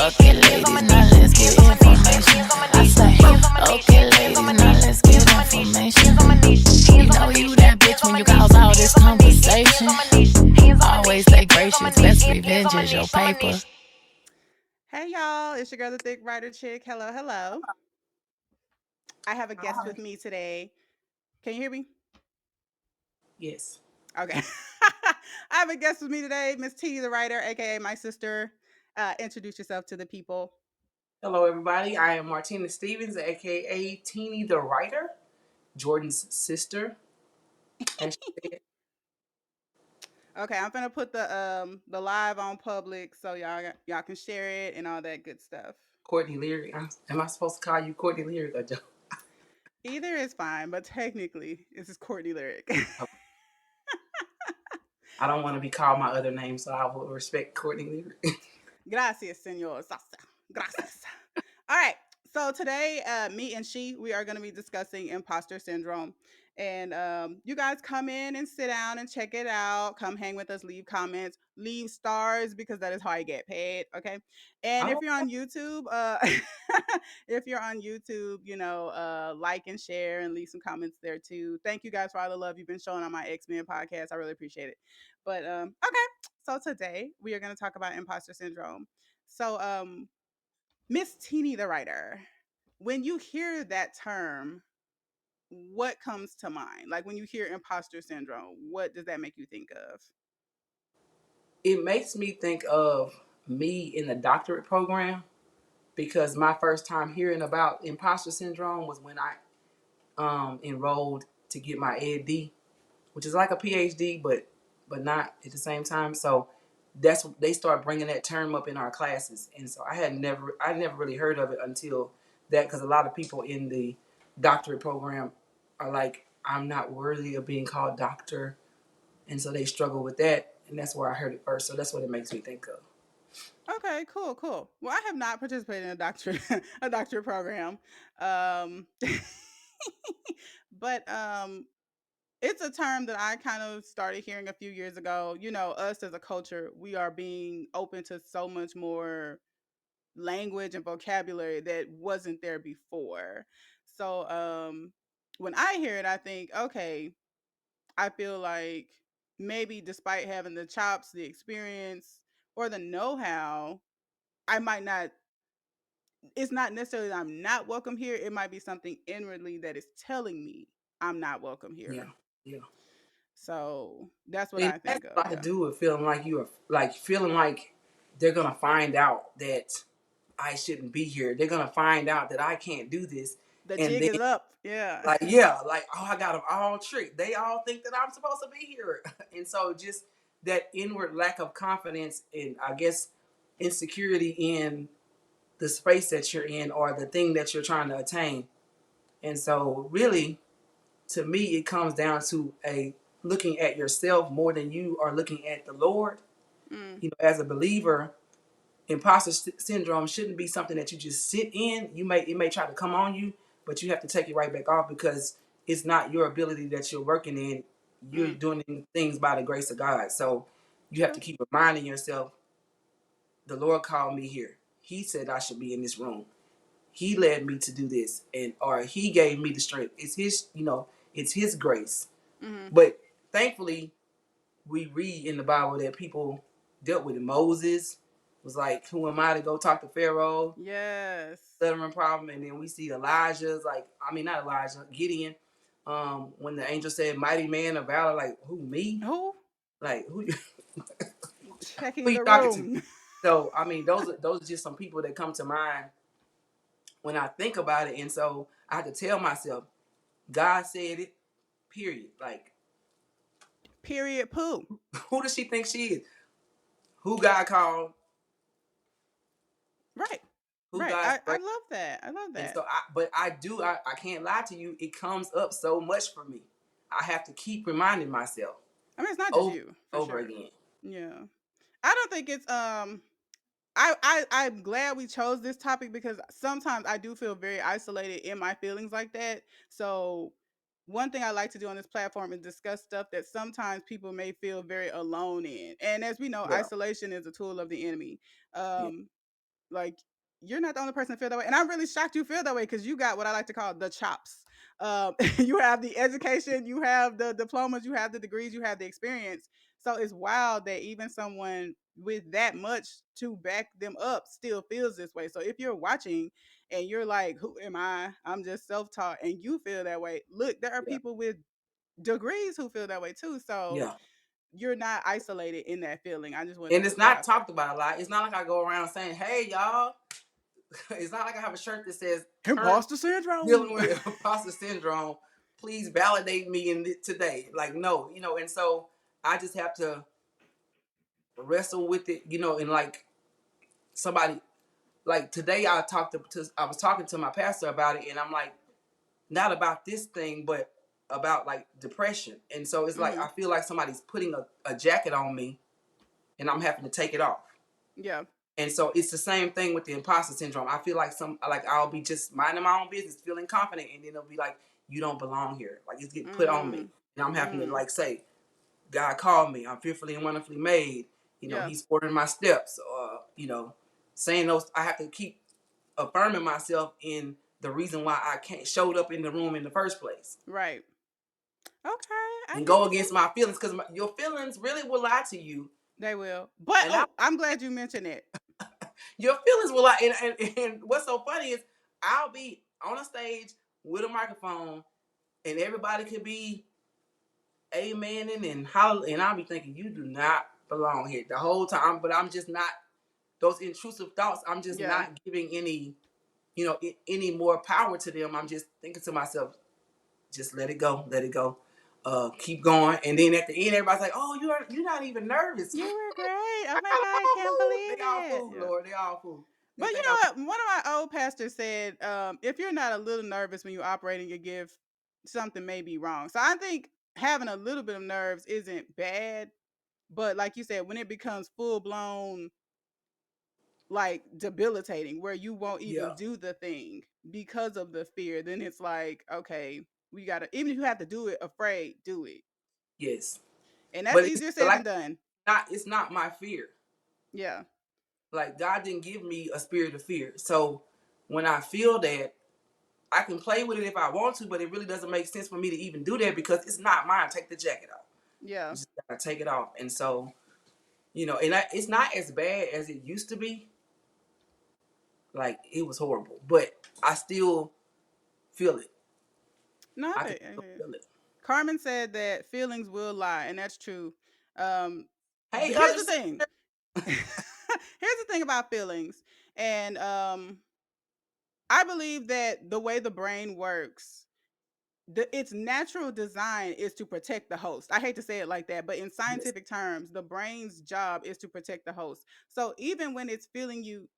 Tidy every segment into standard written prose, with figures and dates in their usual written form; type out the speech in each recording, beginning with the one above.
Okay, ladies, now let's get information. I say, okay, ladies, now let's get information. You know you that bitch when you cause all this conversation. Always stay gracious, best revenge is your paper. Hey y'all, it's your girl, the Thick Writer Chick. Hello, hello. I have a guest with me today. Can you hear me? Yes. Okay. I have a guest with me today, Miss Tini the Writer, aka my sister. Introduce yourself to the people. Hello, everybody. I am Martina Stevens, aka Tini the Writer, Jordan's sister. As she said, Okay, I'm gonna put the live on public so y'all can share it and all that good stuff. Courtney Leary. Am I supposed to call you Courtney Leary or Joe? Either is fine, but technically this is Courtney Lyric. I don't want to be called my other name, so I will respect Courtney Leary. Gracias, senor Sasa. Gracias. All right. So today, me and we are going to be discussing imposter syndrome. And you guys come in and sit down and check it out. Come hang with us, leave comments, leave stars because that is how I get paid. Okay. And if Oh, you're on YouTube, if you're on YouTube, like and share and leave some comments there too. Thank you guys for all the love you've been showing on my X-Men podcast. I really appreciate it. But okay. So today we are going to talk about imposter syndrome. So Miss Tini the Writer, when you hear that term, what comes to mind? Like when you hear imposter syndrome, what does that make you think of? it makes me think of me in the doctorate program because my first time hearing about imposter syndrome was when I enrolled to get my ED, which is like a PhD, but not at the same time. So that's they start bringing that term up in our classes, and so I never really heard of it until that, because a lot of people in the doctorate program are like, I'm not worthy of being called doctor, and so they struggle with that, and that's where I heard it first. So that's what it makes me think of. Okay, cool, cool. Well, I have not participated in a doctorate a doctorate program, um, but it's a term that I kind of started hearing a few years ago. You know, us as a culture, we are being open to so much more language and vocabulary that wasn't there before. So when I hear it, I think, okay, I feel like maybe despite having the chops, the experience, or the know-how, I might not it's not necessarily that I'm not welcome here. It might be something inwardly that is telling me I'm not welcome Yeah, here. yeah. So that's what And I it has think a of. lot to Yeah. do with feeling like you are, like feeling like they're gonna find out that I shouldn't be here. They're gonna find out that I can't do this, The and jig then is up. Yeah. like, yeah, like, oh, I got them all tricked. They all think that I'm supposed to be here, and so just that inward lack of confidence and, I guess, insecurity in the space that you're in or the thing that you're trying to attain. And so really, to me, it comes down to a looking at yourself more than you are looking at the Lord. Mm, As a believer, imposter syndrome shouldn't be something that you just sit in. It may try to come on you, but you have to take it right back off, because it's not your ability that you're working in. You're mm, doing things by the grace of God. So you have to true. keep reminding yourself, the Lord called me here. He said I should be in this room. He led me to do this, and or he gave me the strength. It's it's his grace. Hmm. But thankfully, we read in the Bible that people dealt with it. Moses was like, who am I to go talk to Pharaoh? Yes. Stuttering problem. And then we see Elijah's like, I mean, not Elijah, Gideon. When the angel said, mighty man of valor, like, who, me? Who? Like, who Checking you the talking to? room. So, I mean, those are just some people that come to mind when I think about it. And so I have to tell myself, God said it, period. Like, Period. Poo. who does she think she is? Who God called, Right. who Right. God's I grace. love that. I love And that. so I can't lie to you, it comes up so much for me. I have to keep reminding myself I mean, it's not just over you and for over sure. again. Yeah. I don't think it's I'm glad we chose this topic because sometimes I do feel very isolated in my feelings like that. So one thing I like to do on this platform is discuss stuff that sometimes people may feel very alone in. And as we know, Yeah, isolation is a tool of the enemy. yeah, Um Like, you're not the only person to feel that way. And I'm really shocked you feel that way because you got what I like to call the chops. You have the education, you have the diplomas, you have the degrees, you have the experience. So it's wild that even someone with that much to back them up still feels this way. So if you're watching and you're like, who am I? I'm just self taught, and you feel that way. Look, there are Yeah. people with degrees who feel that way too. So Yeah. you're not isolated in that feeling. I just wanted to And it's put that not out there. talked about a lot. It's not like I go around saying, "Hey, y'all." It's not like I have a shirt that says currently Imposter dealing syndrome. with imposter syndrome. Please validate me in today. Like, no, and so I just have to wrestle with it, and like somebody, like today I was talking to my pastor about it, and I'm like, not about this thing, but about like depression. And so it's like Hmm. I feel like somebody's putting a jacket on me, and I'm having to take it off. Yeah. And so it's the same thing with the imposter syndrome. I feel like I'll be just minding my own business, feeling confident, and then it'll be like, you don't belong here. Like it's getting put on me. Mm. And I'm having to Mm. like say, God called me. I'm fearfully and wonderfully made. Yeah. He's ordering my steps. Saying those, I have to keep affirming myself in the reason why I can't showed up in the room in the first place. Right. Okay. I And get go it. against my feelings, because your feelings really will lie to you. They will. But And oh, I'm glad you mentioned it. your feelings will lie. And what's so funny is I'll be on a stage with a microphone, and everybody could be amening and hollering, and I'll be thinking, you do not belong here the whole time. But I'm just not, those intrusive thoughts, I'm just Yeah. not giving any more power to them. I'm just thinking to myself, just let it go, let it go. Keep going. And then at the end, everybody's like, oh, you're not even nervous. You were great. Oh my God, I can't believe They all it. fool, Yeah. Lord. They all fool. They But you think know what? One of my old pastors said, if you're not a little nervous when you're operating your gift, something may be wrong. So I think having a little bit of nerves isn't bad. But like you said, when it becomes full blown, like debilitating, where you won't yeah, even do the thing because of the fear, then it's like, okay, we gotta, even if you have to do it afraid, do it. yes. And that's But it's easier but said like than done. it's not my fear. Yeah. Like God didn't give me a spirit of fear. So when I feel that, I can play with it if I want to, but it really doesn't make sense for me to even do that because it's not mine. Take the jacket off. Yeah. You just gotta take it off. And so, it's not as bad as it used to be. Like it was horrible, but I still feel it. No, I can still feel it. Carmen said that feelings will lie, and that's true. Um, Hey, here's other the thing. sister. Here's the thing about feelings, and I believe that the way the brain works, its natural design is to protect the host. I hate to say it like that, but in Yes. scientific terms, the brain's job is to protect the host. So even when it's feeling you,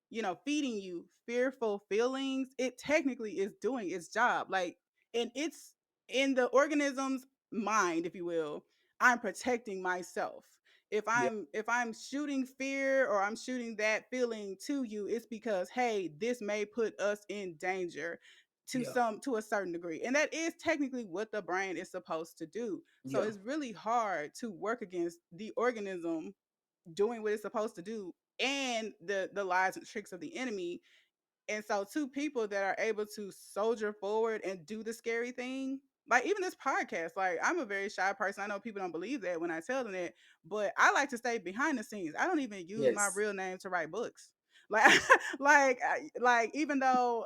feeding you fearful feelings, it technically is doing its job. Like, and it's in the organism's mind, if you will. I'm protecting myself. If Yeah. I'm shooting fear or I'm shooting that feeling to you, it's because, hey, this may put us in danger Yeah. to a certain degree, and that is technically what the brain is supposed to do. So Yeah. it's really hard to work against the organism doing what it's supposed to do, and the lies and tricks of the enemy. And so two people that are able to soldier forward and do the scary thing, like even this podcast, like I'm a very shy person. I know people don't believe that when I tell them that, but I like to stay behind the scenes. I don't even use my Yes. real name to write books. Like, like even though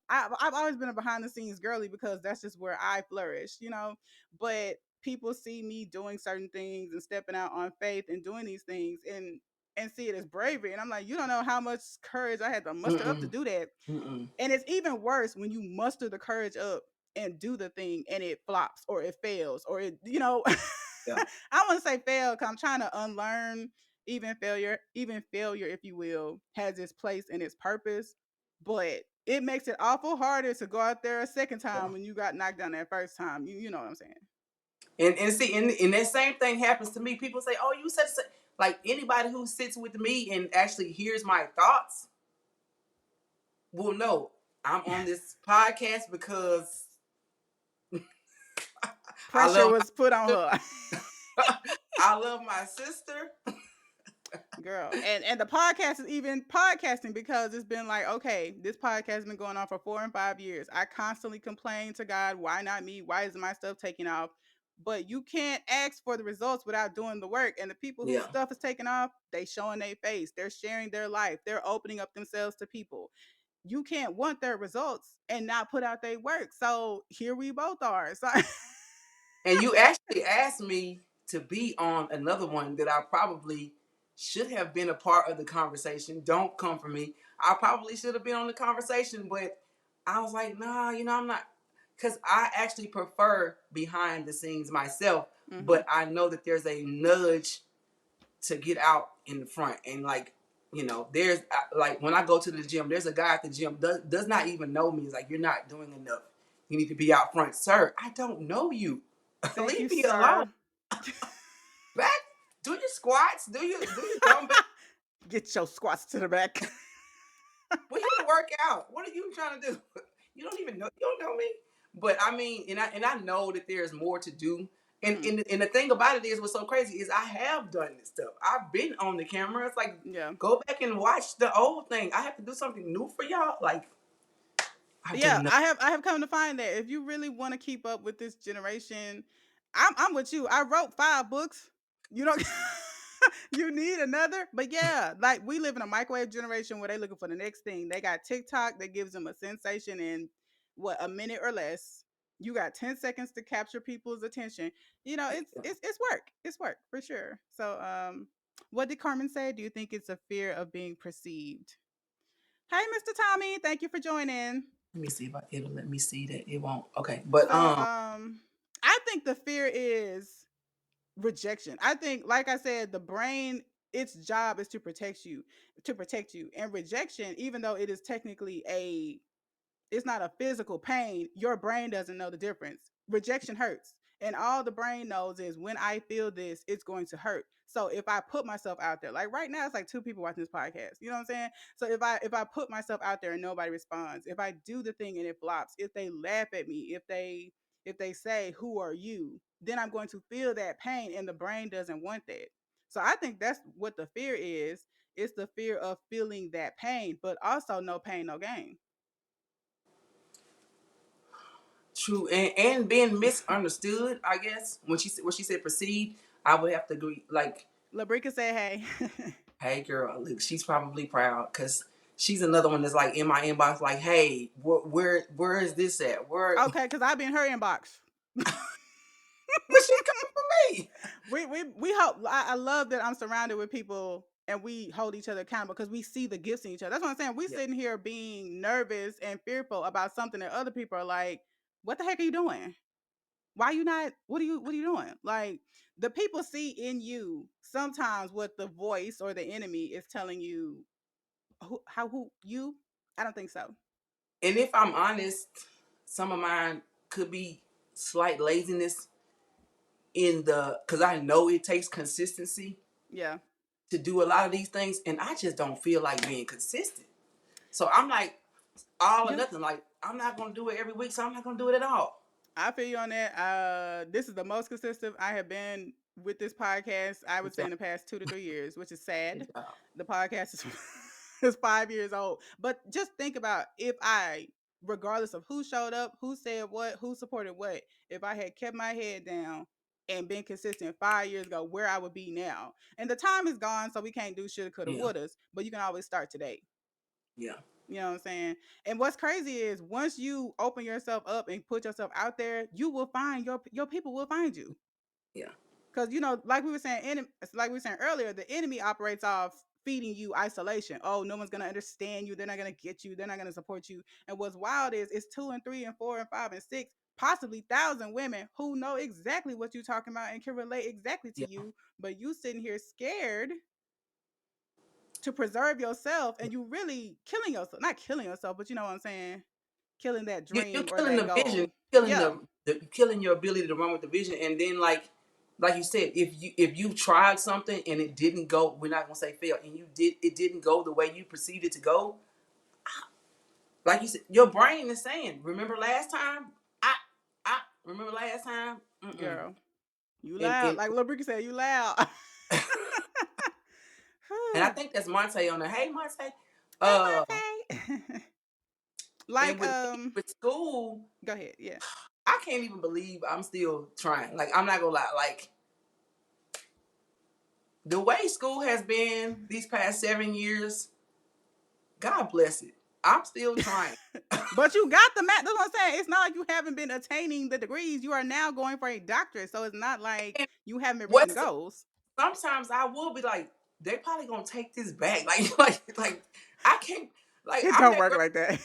I've always been a behind the scenes girly because that's just where I flourish. But people see me doing certain things and stepping out on faith and doing these things, and see it as bravery. And I'm like, you don't know how much courage I had to muster up to Mm-mm. do that. Mm-mm. And it's even worse when you muster the courage up and do the thing and it flops or it fails or Yeah. I want to say fail because I'm trying to unlearn even failure, if you will, has its place and its purpose. But it makes it awful harder to go out there a second Yeah. time when you got knocked down that first time. You know what I'm saying? And see, and that same thing happens to me. People say, "Oh, you said," like anybody who sits with me and actually hears my thoughts will know I'm on this podcast because I Pressure love was put on my her. I love my sister, girl. And the podcast is even podcasting because it's been like, okay, this podcast has been going on for 4 and 5 years. I constantly complain to God, why not me? Why is my stuff taking off? But you can't ask for the results without doing the work. And the people whose Yeah. stuff is taking off, they showing their face. They're sharing their life. They're opening up themselves to people. You can't want their results and not put out their work. So here we both are. So And you actually asked me to be on another one that I probably should have been a part of the conversation. Don't come for me. I probably should have been on the conversation, but I was like, nah, I'm not. Because I actually prefer behind the scenes myself, mm-hmm. but I know that there's a nudge to get out in the front. And like, there's like when I go to the gym, there's a guy at the gym does not even know me. He's like, you're not doing enough. You need to be out front. Sir, I don't know you. Thank you, Leave me alone. sir. Back. Do your squats. Do your dumbbell. Get your squats to the back. We're here to work out. What are you trying to do? You don't even know. You don't know me. But I mean, and I know that there's more to do. And, Mm-hmm. and and the thing about it is, what's so crazy is I have done this stuff. I've been on the camera. It's like, Yeah. go back and watch the old thing. I have to do something new for y'all. Like, I've Yeah, done nothing. I have come to find that if you really want to keep up with this generation, I'm with you. I wrote 5 books. You don't you need another. But yeah, like we live in a microwave generation where they looking for the next thing. They got TikTok that gives them a sensation in what, a minute or less. You got 10 seconds to capture people's attention. It's work. It's work for sure. So what did Carmen say? Do you think it's a fear of being perceived? Hey, Mr. Tommy, thank you for joining. Let me see if it'll let me see that. It won't. Okay, but So, I think the fear is rejection. I think, like I said, the brain, its job is to protect you, and rejection, even though it is technically it's not a physical pain. Your brain doesn't know the difference. Rejection hurts. And all the brain knows is when I feel this, it's going to hurt. So if I put myself out there, like right now, it's like 2 people watching this podcast. You know what I'm saying? So if I put myself out there and nobody responds, if I do the thing and it flops, if they laugh at me, if they say, "Who are you?" then I'm going to feel that pain, and the brain doesn't want that. So I think that's what the fear is. It's the fear of feeling that pain, but also no pain, no gain. true, and being misunderstood. I guess when she said perceived, I would have to agree. Like, Labrika said, "Hey." hey, girl, look, she's probably proud because she's another one that's like in my inbox, like, hey, where is this at? Where Okay, because I've been in her inbox. where's she coming from me? We hope. I love that I'm surrounded with people and we hold each other accountable because we see the gifts in each other. That's what I'm saying. We Yeah, sitting here being nervous and fearful about something that other people are like, "What the heck are you doing? Why you not? What are you doing?" Like the people see in you sometimes what the voice or the enemy is telling you. Who you? I don't think so. and if I'm honest, some of mine could be slight laziness in the because I know it takes consistency Yeah. to do a lot of these things, and I just don't feel like being consistent. So I'm like all or Yeah. nothing. Like I'm not gonna do it every week, so I'm not gonna do it at all. I feel you on that. This is the most consistent I have been with this podcast, I would Good say, job. in the past 2 to 3 years, which is Good sad. job. The podcast is, is 5 years old. But just think about if I, regardless of who showed up, who said what, who supported what, if I had kept my head down and been consistent 5 years ago, where I would be now. And the time is gone, so we can't do shoulda, coulda, Yeah. wouldas, but you can always start today. Yeah. You know what I'm saying? And what's crazy is once you open yourself up and put yourself out there, you will find your people will find you. Yeah. Because like we were saying earlier, the enemy operates off feeding you isolation. Oh, no one's gonna understand you. They're not gonna get you. They're not gonna support you. And what's wild is it's 2 and 3 and 4 and 5 and 6, possibly 1,000 women who know exactly what you're talking about and can relate exactly to Yeah. you. But you sitting here scared to preserve yourself, and you really killing yourself. Not killing yourself, but you know what I'm saying? Killing that You're dream or killing that the vision, goal. killing Yeah. killing your ability to run with the vision, and then like you said, if you tried something and it didn't go, we're not gonna say fail, and it didn't go the way you perceived it to go. Like you said, your brain is saying, "Remember last time? I, I remember last time." Mm-mm. Girl, you And loud. Like Lil Bricky said, you loud. And I think that's Monte on there. Hey, Monte. Uh, Hey, Monte. and Like, with school, go ahead. Yeah. I can't even believe I'm still trying. Like, I'm not gonna lie. Like, the way school has been these past 7 years, God bless it. I'm still trying. But you got the math. That's what I'm saying. It's not like you haven't been attaining the degrees. You are now going for a doctorate. So it's not like And you haven't been reaching the what's goals. sometimes I will be like, they probably gonna take this back. Like I can't. Like It I'm don't at work like that.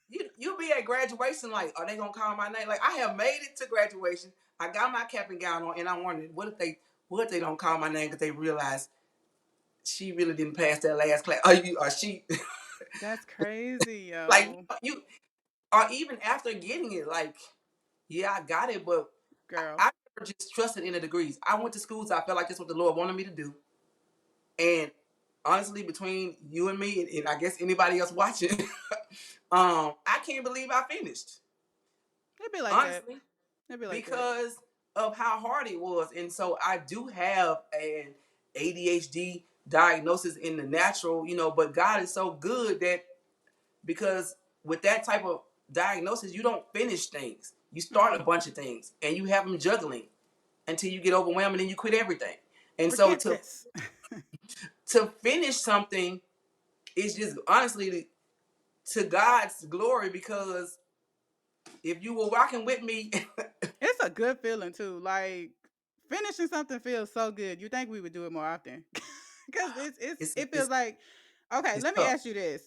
you be at graduation. Like, are they gonna call my name? Like I have made it to graduation. I got my cap and gown on, and I wondered what if they don't call my name because they realize she really didn't pass that last class. Or she That's crazy, like yo. you or even after getting it, like, yeah, I got it, but Girl. I never just trusted in the degrees. I went to schools. I felt like that's what the Lord wanted me to do. And honestly, between you and me, and I guess anybody else watching, I can't believe I finished. It'd be like that. Honestly, It'd be like that. because of how hard it was. And so I do have an ADHD diagnosis in the natural, but God is so good that because with that type of diagnosis, you don't finish things. You start a bunch of things and you have them juggling until you get overwhelmed and then you quit everything. And so Forget to this. to finish something is just honestly to God's glory, because if you were rocking with me, It's a good feeling too. Like finishing something feels so good. You think we would do it more often? Because it's it feels it's like okay. it's Let me tough. ask you this: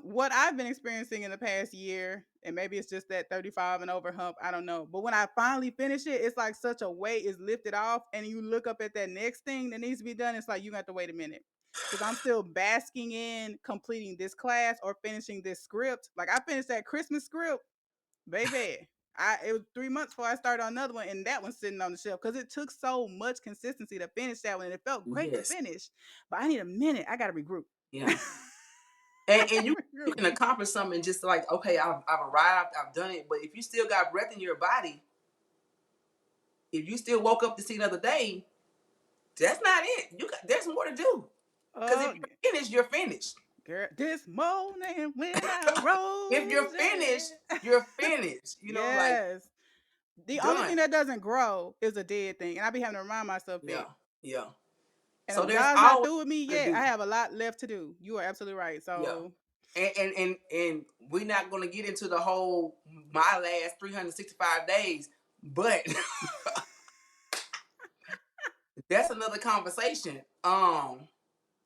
what I've been experiencing in the past year, and maybe it's just that 35 and over hump. I don't know. But when I finally finish it, it's like such a weight is lifted off, and you look up at that next thing that needs to be done. It's like you got to wait a minute because I'm still basking in completing this class or finishing this script. Like I finished that Christmas script, baby. It was 3 months before I started on another one, and that one's sitting on the shelf because it took so much consistency to finish that one, and it felt great to Yes. finish. But I need a minute. I got to regroup. Yeah. And you can accomplish something just like, okay, I've arrived, I've done it. But if you still got breath in your body, if you still woke up to see another day, that's not it. There's more to do. Because if Oh, you're finished, you're finished. girl, this morning when I If you're rose, finished, yeah. you're finished. Like Yes. The only done. thing that doesn't grow is a dead thing, and I be having to remind myself Yeah, that. yeah. And So if there's God's not always through with me to yet, do. I have a lot left to do. You are absolutely right. Yeah. So, And we're not gonna get into the whole my last 365 days, but that's another conversation.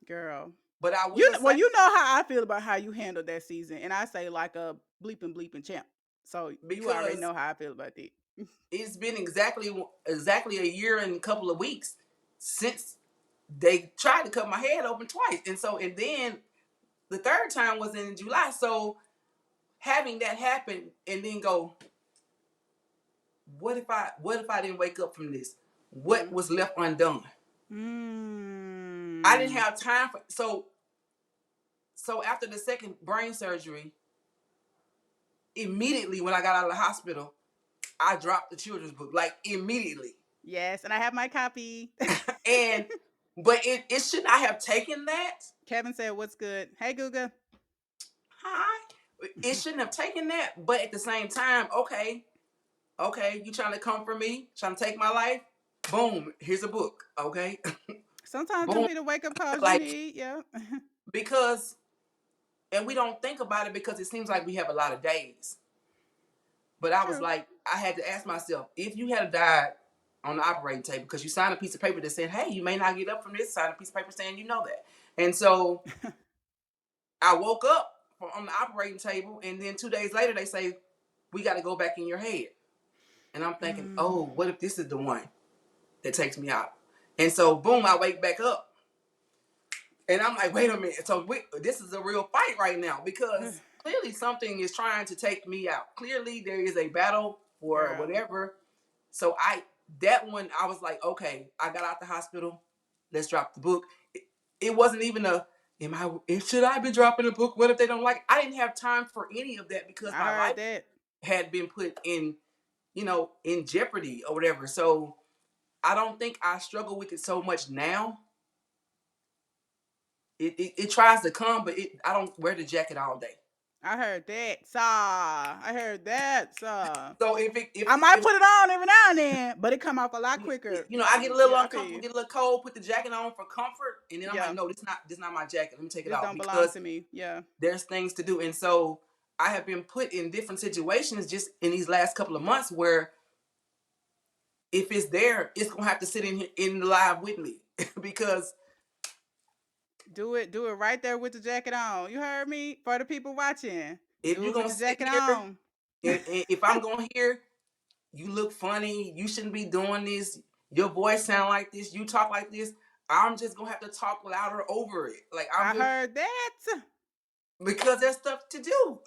girl, But I will say, you know how I feel about how you handled that season, and I say like a bleeping champ. So you already because know how I feel about that. it's been exactly a year and a couple of weeks since they tried to cut my head open twice. And then the third time was in July. So having that happen and then go, what if I didn't wake up from this? What Mm-hmm. was left undone? I didn't Mm. have time for so after the second brain surgery, immediately when I got out of the hospital, I dropped the children's book. Like immediately. Yes, and I have my copy. And but it should not have taken that. Kevin said, "What's good?" Hey, Guga. Hi. It shouldn't have taken that. But at the same time, okay, you trying to come for me, trying to take my life? Boom, here's a book. Okay. Sometimes them Boom. be the wake up calls you Like need. Yeah. because and we don't think about it because it seems like we have a lot of days. But I was True. like, I had to ask myself, if you had died on the operating table, because you signed a piece of paper that said, hey, you may not get up from this, sign a piece of paper saying you know that. And so I woke up on the operating table, and then 2 days later, they say, we got to go back in your head. And I'm thinking, Mm. oh, what if this is the one that takes me out? And so, boom, I wake back up. And I'm like, wait a minute. So this is a real fight right now because clearly something is trying to take me out. Clearly there is a battle or Girl. whatever. So that one, I was like, okay, I got out the hospital. Let's drop the book. It wasn't even should I be dropping the book? What if they don't like it? I didn't have time for any of that because I my heard life that. had been put in jeopardy or whatever. So I don't think I struggle with it so much now it tries to come, but I don't wear the jacket all day. I heard that, sir. I heard that, sir. So if it I might if put it on every now and then, but it come off a lot quicker. I get a little Yeah, I feel uncomfortable, you. get a little cold, put the jacket on for comfort, and then I'm like, Yeah, no, this not my jacket. Let me take it this off don't belong because to me. Yeah. there's things to do. And so I have been put in different situations just in these last couple of months where if it's there, it's gonna have to sit in the live with me because Do it right there with the jacket on. You heard me? For the people watching, if do you're it with gonna the sit jacket here, on. and if I'm gonna hear you look funny, you shouldn't be doing this, your voice sound like this, you talk like this, I'm just gonna have to talk louder over it. Like I'm I just heard that. because there's stuff to do.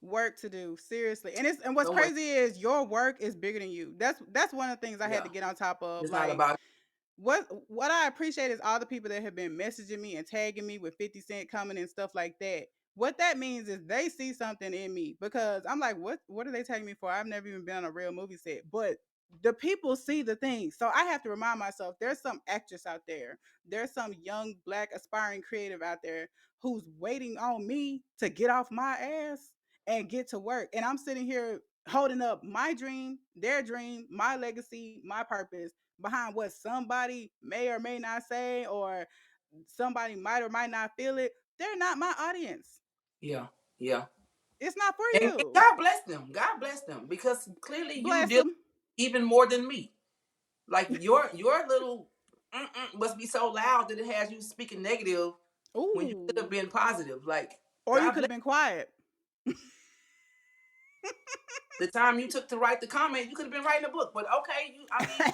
Work to do, seriously. And what's So what? crazy is your work is bigger than you. That's one of the things I had Yeah, to get on top of. it's not Like, about what I appreciate is all the people that have been messaging me and tagging me with 50 Cent coming and stuff like that. What that means is they see something in me because I'm like, what are they tagging me for? I've never even been on a real movie set. But the people see the thing. So I have to remind myself there's some actress out there. There's some young black aspiring creative out there who's waiting on me to get off my ass and get to work. And I'm sitting here holding up my dream, their dream, my legacy, my purpose behind what somebody may or may not say, or somebody might or might not feel it. They're not my audience. yeah, yeah. It's not for And you. God bless them. God bless them because clearly you Bless deal them. even more than me. Like your little must be so loud that it has you speaking negative when you could have Ooh. been positive. Like Or you God could have bless been quiet. the time you took to write the comment. You could have been writing a book, but okay. I mean,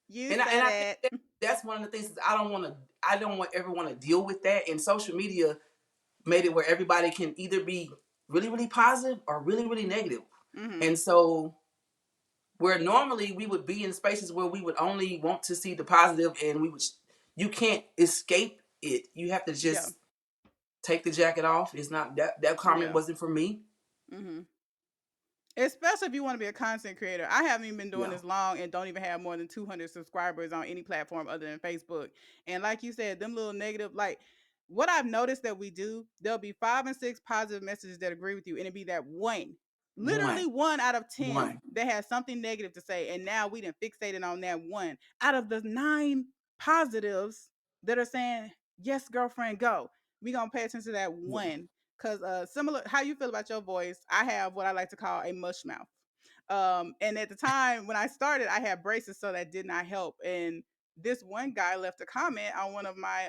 You and said I think it. that's one of the things that I don't want to. I don't want everyone to deal with that. And social media made it where everybody can either be really really positive or really really negative. Mm-hmm. And so where normally we would be in spaces where we would only want to see the positive and we would you can't escape it. You have to Yeah. just take the jacket off. It's not that comment Yeah. wasn't for me. Mm-hmm. Especially if you want to be a content creator. I haven't even been doing Yeah, this long and don't even have more than 200 subscribers on any platform other than Facebook. And like you said, them little negative, like what I've noticed that we do, there'll be 5 and 6 positive messages that agree with you, and it'd be that one, one, literally 1 out of 10 one. that has something negative to say. And now we done fixated on that one out of the 9 positives that are saying, yes, girlfriend, go. We gonna pay attention to that Yeah, one. Cause similar, how you feel about your voice? I have what I like to call a mush mouth. And at the time when I started, I had braces, so that did not help. And this one guy left a comment on one of my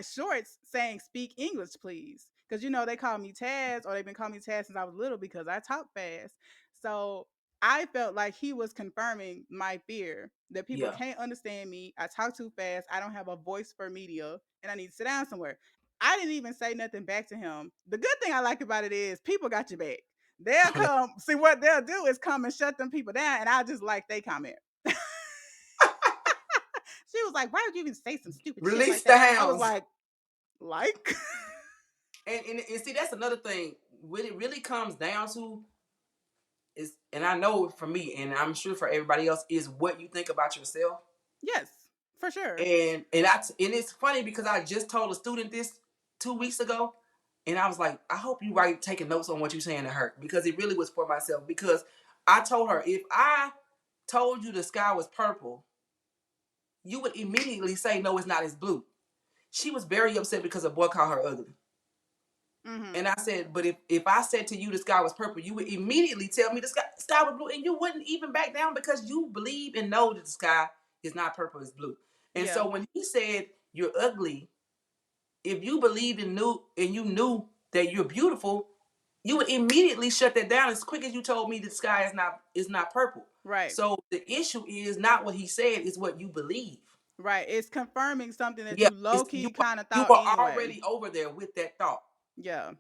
shorts saying speak English, please. Because they call me Taz, or they've been calling me Taz since I was little because I talk fast. So I felt like he was confirming my fear that people yeah. can't understand me. I talk too fast. I don't have a voice for media, and I need to sit down somewhere. I didn't even say nothing back to him. The good thing I like about it is people got your back. They'll come see what they'll do is come and shut them people down, and I just like they comment. She was like, "Why would you even say some stupid shit Release like the that?" I was hounds. like. And see that's another thing. What it really comes down to is, and I know for me, and I'm sure for everybody else, is what you think about yourself. Yes, for sure. And it's funny because I just told a student this 2 weeks ago, and I was like, I hope you write taking notes on what you're saying to her because it really was for myself. Because I told her if I told you the sky was purple, you would immediately say no, it's not. It's blue. She was very upset because a boy called her ugly. Mm-hmm. And I said, but if I said to you the sky was purple, you would immediately tell me the sky was blue, and you wouldn't even back down because you believe and know that the sky is not purple, it's blue. And Yeah. so when he said you're ugly, if you believed and you knew that you're beautiful, you would immediately shut that down as quick as you told me the sky is not purple. Right. So the issue is not what he said, it's what you believe. Right. It's confirming something that Yeah, you low key kind of you thought were anyway. already over there with that thought. Yeah.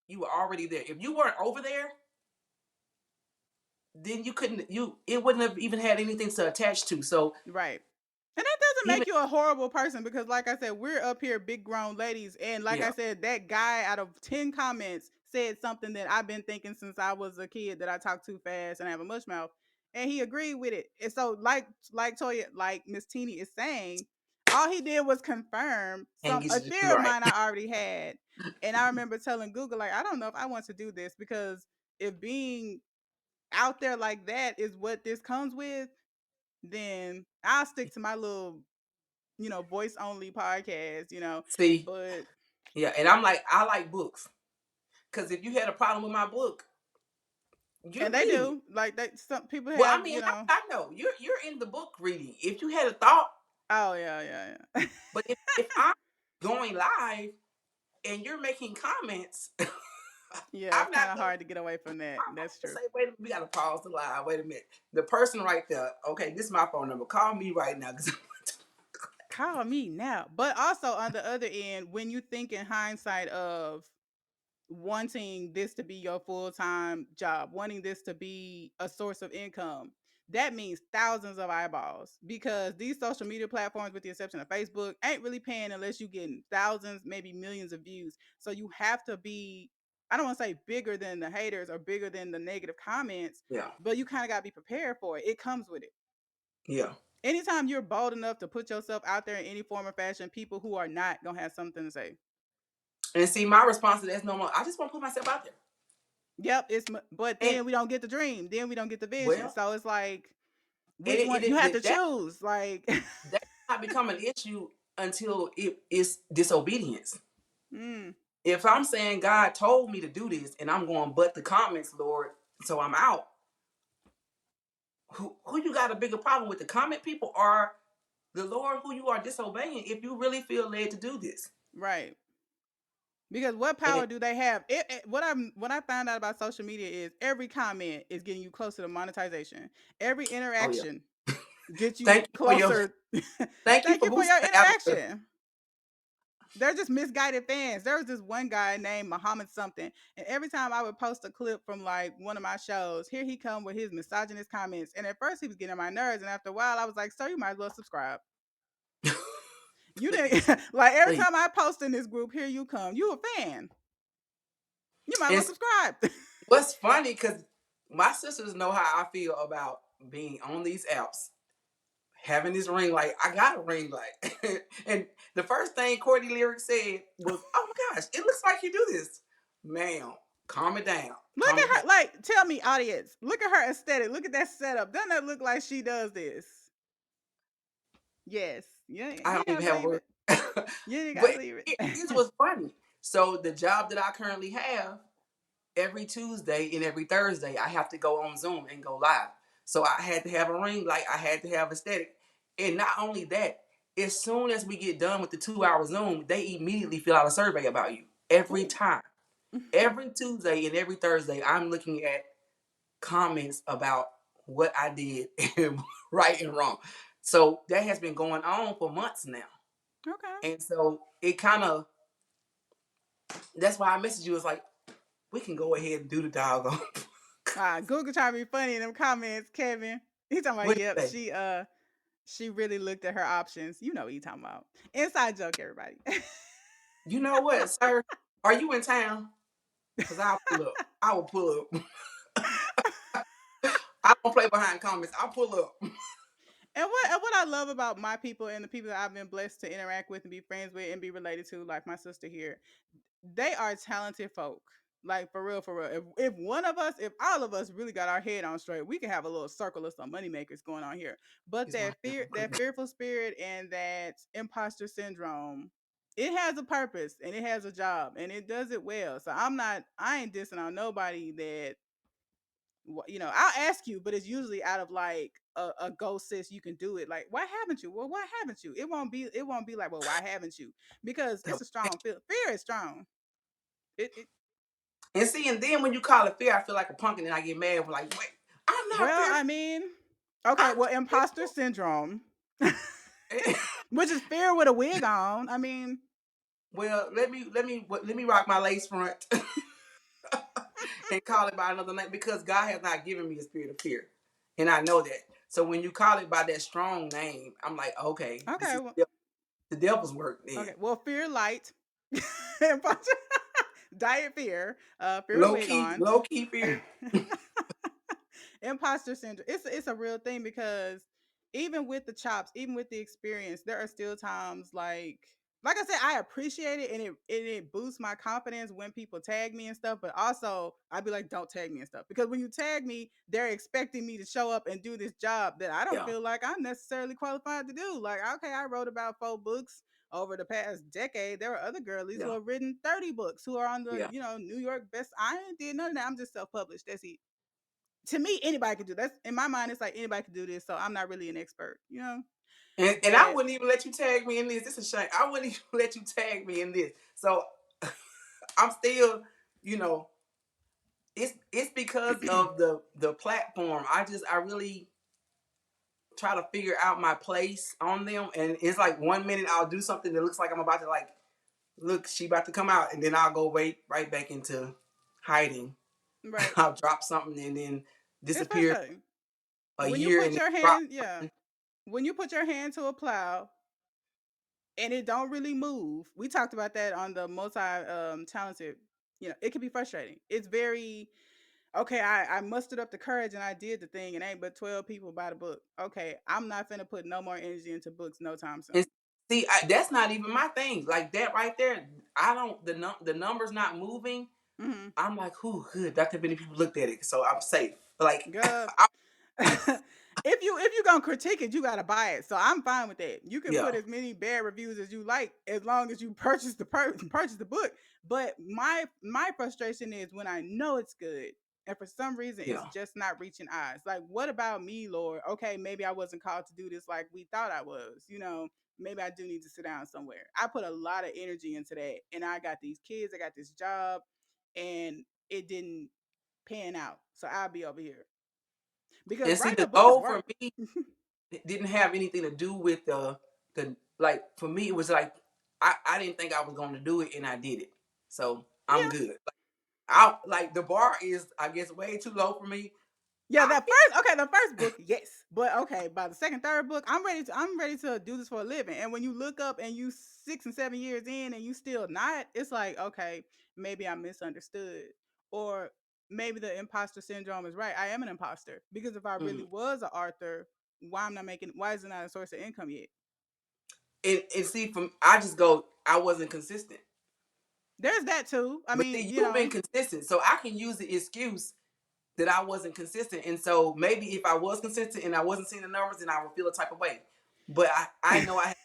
You were already there. If you weren't over there, then you couldn't you it wouldn't have even had anything to attach to. So Right. And that doesn't even make you a horrible person because, like I said, we're up here big grown ladies. And like I yeah, said, that guy out of 10 comments said something that I've been thinking since I was a kid, that I talk too fast and I have a mush mouth. And he agreed with it. And so, like Toya, like Miss Tini is saying, all he did was confirm And get a you to do fear of right. mine I already had. And I remember telling Google, like, I don't know if I want to do this, because if being out there like that is what this comes with, then I'll stick to my little, voice only podcast, See, but yeah, and I'm like, I like books. Because if you had a problem with my book, you're and they reading it. do, like, they some people Well, I have, mean, I know you're in the book reading. If you had a thought, oh yeah, yeah, yeah. but if I'm going live and you're making comments, Yeah, it's I'm kind not of gonna. hard to get away from that. I'm That's gonna true. say, wait a minute, we gotta pause the live. Wait a minute, the person right there. Okay, this is my phone number. Call me right now. Call me now. But also on the other end, when you think in hindsight of wanting this to be your full-time job, wanting this to be a source of income, that means thousands of eyeballs, because these social media platforms, with the exception of Facebook, ain't really paying unless you get thousands, maybe millions of views. So you have to be, I don't want to say bigger than the haters or bigger than the negative comments, Yeah, but you kind of got to be prepared for it. It comes with it. yeah. Anytime you're bold enough to put yourself out there in any form or fashion, people who are not gonna have something to say. And see, my response to that's no more. I just want to put myself out there. Yep, but And then we don't get the dream, then we don't get the vision. well, So it's like, and which one you have to choose? Like, that not become an issue until it is disobedience. mm, If I'm saying God told me to do this and I'm going but the comments, Lord, so I'm out. Who you got a bigger problem with, the comment people or the Lord who you are disobeying if you really feel led to do this? right. Because what And power do they have? What I found out about social media is every comment is getting you closer to monetization. Every oh yeah, interaction gets you thank you for your closer. thank you Thank for you for boosting your the algorithm. interaction. They're just misguided fans. There was this one guy named Muhammad something, and every time I would post a clip from like one of my shows, here he come with his misogynist comments. And at first he was getting on my nerves, and after a while I was like, "Sir, you might as well subscribe. You didn't like every Please. time I post in this group, here you come. You a fan. You might as well And subscribe." what's funny because my sisters know how I feel about being on these apps, having this ring light. I got a ring light. And the first thing Courtney Lyric said was, oh my gosh, it looks like you do this. Ma'am, calm it down. Look Calm it at down. her. Like, tell me, audience, look at her aesthetic. Look at that setup. Doesn't that look like she does this? Yes. Yeah, I you don't ain't gotta even have a believe word. it. You ain't gotta But believe this it. was funny. So the job that I currently have, every Tuesday and every Thursday, I have to go on Zoom and go live. So I had to have a ring light. I had to have aesthetic. And not only that, as soon as we get done with the 2 hour Zoom, they immediately fill out a survey about you. Every Ooh. time. Every Tuesday and every Thursday, I'm looking at comments about what I did right and wrong. So that has been going on for months now. Okay. And so it kind of, that's why I messaged you. It's like, we can go ahead and do the doggone. Google trying to be funny in them comments, Kevin. He talking about, What do yep, you say? she really looked at her options. You know what he talking about. Inside joke, everybody. You know what, sir? Are you in town? Because I'll pull up. I will pull up. I don't play behind comments. I'll pull up. And what I love about my people and the people that I've been blessed to interact with and be friends with and be related to, like my sister here, they are talented folk. Like, for real, for real. If one of us, if all of us really got our head on straight, we could have a little circle of some money makers going on here. But It's gonna that fear, that happen. fearful spirit and that imposter syndrome, it has a purpose and it has a job and it does it well. So I ain't dissing on nobody that, I'll ask you, but it's usually out of like a go sis, you can do it. Like, why haven't you? Well, why haven't you? It won't be like, well, why haven't you? Because it's a strong feel. Fear is strong. It And see, and then when you call it fear, I feel like a punk, and then I get mad. I'm like, wait, I'm not Well, I fearful. mean, okay, I'm well, not imposter syndrome, fearful. which is fear with a wig on. I mean, Well, let me rock my lace front and call it by another name because God has not given me a spirit of fear, and I know that. So when you call it by that strong name, I'm like, okay, this okay, is well, the devil's work. Then okay, well, fear light, imposter, diet fear, fear with a wig on. low key fear. Imposter syndrome. It's a real thing because even with the chops, even with the experience, there are still times like I said, I appreciate it, and it boosts my confidence when people tag me and stuff. But also, I'd be like, don't tag me and stuff, because when you tag me, they're expecting me to show up and do this job that I don't Yeah, feel like I'm necessarily qualified to do. Like, okay, I wrote about 4 books over the past decade. There are other girlies who yeah, have written 30 books who are on the, yeah. New York best. I ain't did none of that. I'm just self published. That's it. To me, anybody can do that. In my mind, it's like anybody can do this. So I'm not really an expert. And I But wouldn't even let you tag me in this. This is a shame. I wouldn't even let you tag me in this. So I'm still, you know, it's because of the platform. I really try to figure out my place on them, and it's like one minute I'll do something that looks like I'm about to like look, she about to come out, and then I'll go right back into hiding. right, I'll drop something and then it's disappear frustrating a when you year and put then your drop hand. Yeah, something. when you put your hand to a plow and it don't really move. We talked about that on the multi talented. It can be frustrating. It's very okay. I mustered up the courage and I did the thing, and ain't but 12 people buy the book. Okay, I'm not finna put no more energy into books no time And soon. see, that's not even my thing. Like that right there, I don't the numbers not moving. Mm-hmm. I'm like, who good? Not that many people looked at it, so I'm safe. Like, Gov. I, If you gonna critique it, you gotta buy it. So I'm fine with that. You can yeah, put as many bad reviews as you like, as long as you purchase purchase the book. But my frustration is when I know it's good, and for some reason it's yeah. just not reaching eyes. Like, what about me, Lord? Okay, maybe I wasn't called to do this like we thought I was. Maybe I do need to sit down somewhere. I put a lot of energy into that, and I got these kids, I got this job, and it didn't pan out. So I'll be over here because And see, writing the a book is goal for work. me didn't have anything to do with the like. For me, it was like I didn't think I was going to do it, and I did it. So I'm Yeah. good. I like the bar is, I guess, way too low for me. Yeah, I the first book, yes. But okay, by the second, third book, I'm ready to do this for a living. And when you look up and you 6 and 7 years in and you still not, it's like, okay, maybe I misunderstood. Or maybe the imposter syndrome is right. I am an imposter. Because if I really mm. was an author, why is it not a source of income yet? And see, from I just go, I wasn't consistent. There's that too. I But mean, see, you've been consistent, so I can use the excuse that I wasn't consistent. And so maybe if I was consistent and I wasn't seeing the numbers, then I would feel a type of way. But I know I had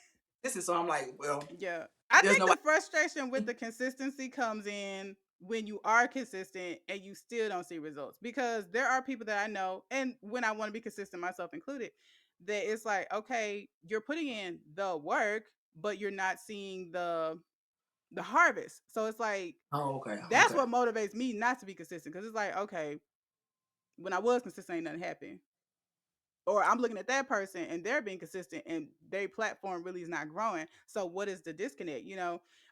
consistent, so I'm like, well, Yeah. I there's think no way. the frustration with the consistency comes in when you are consistent and you still don't see results. Because there are people that I know, and when I want to be consistent, myself included, that it's like, okay, you're putting in the work, but you're not seeing the harvest. So it's like Oh, okay, that's okay. what motivates me not to be consistent. Because it's like, okay, when I was consistent, ain't nothing happened. Or I'm looking at that person and they're being consistent and their platform really is not growing. So what is the disconnect?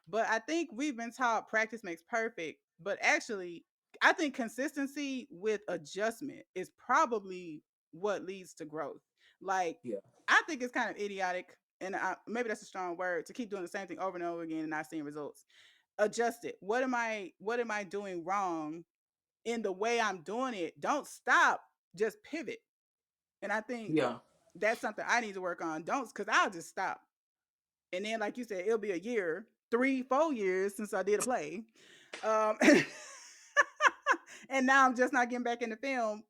But I think we've been taught practice makes perfect, but actually I think consistency with adjustment is probably what leads to growth. Like, Yeah, I think it's kind of idiotic, and maybe that's a strong word, to keep doing the same thing over and over again and not seeing results. Adjust it. What am I doing wrong in the way I'm doing it? Don't stop, just pivot. And I think yeah, that's something I need to work on. Don't, because I'll just stop. And then, like you said, it'll be a year, 3, 4 years since I did a play. Um, and now I'm just not getting back into film.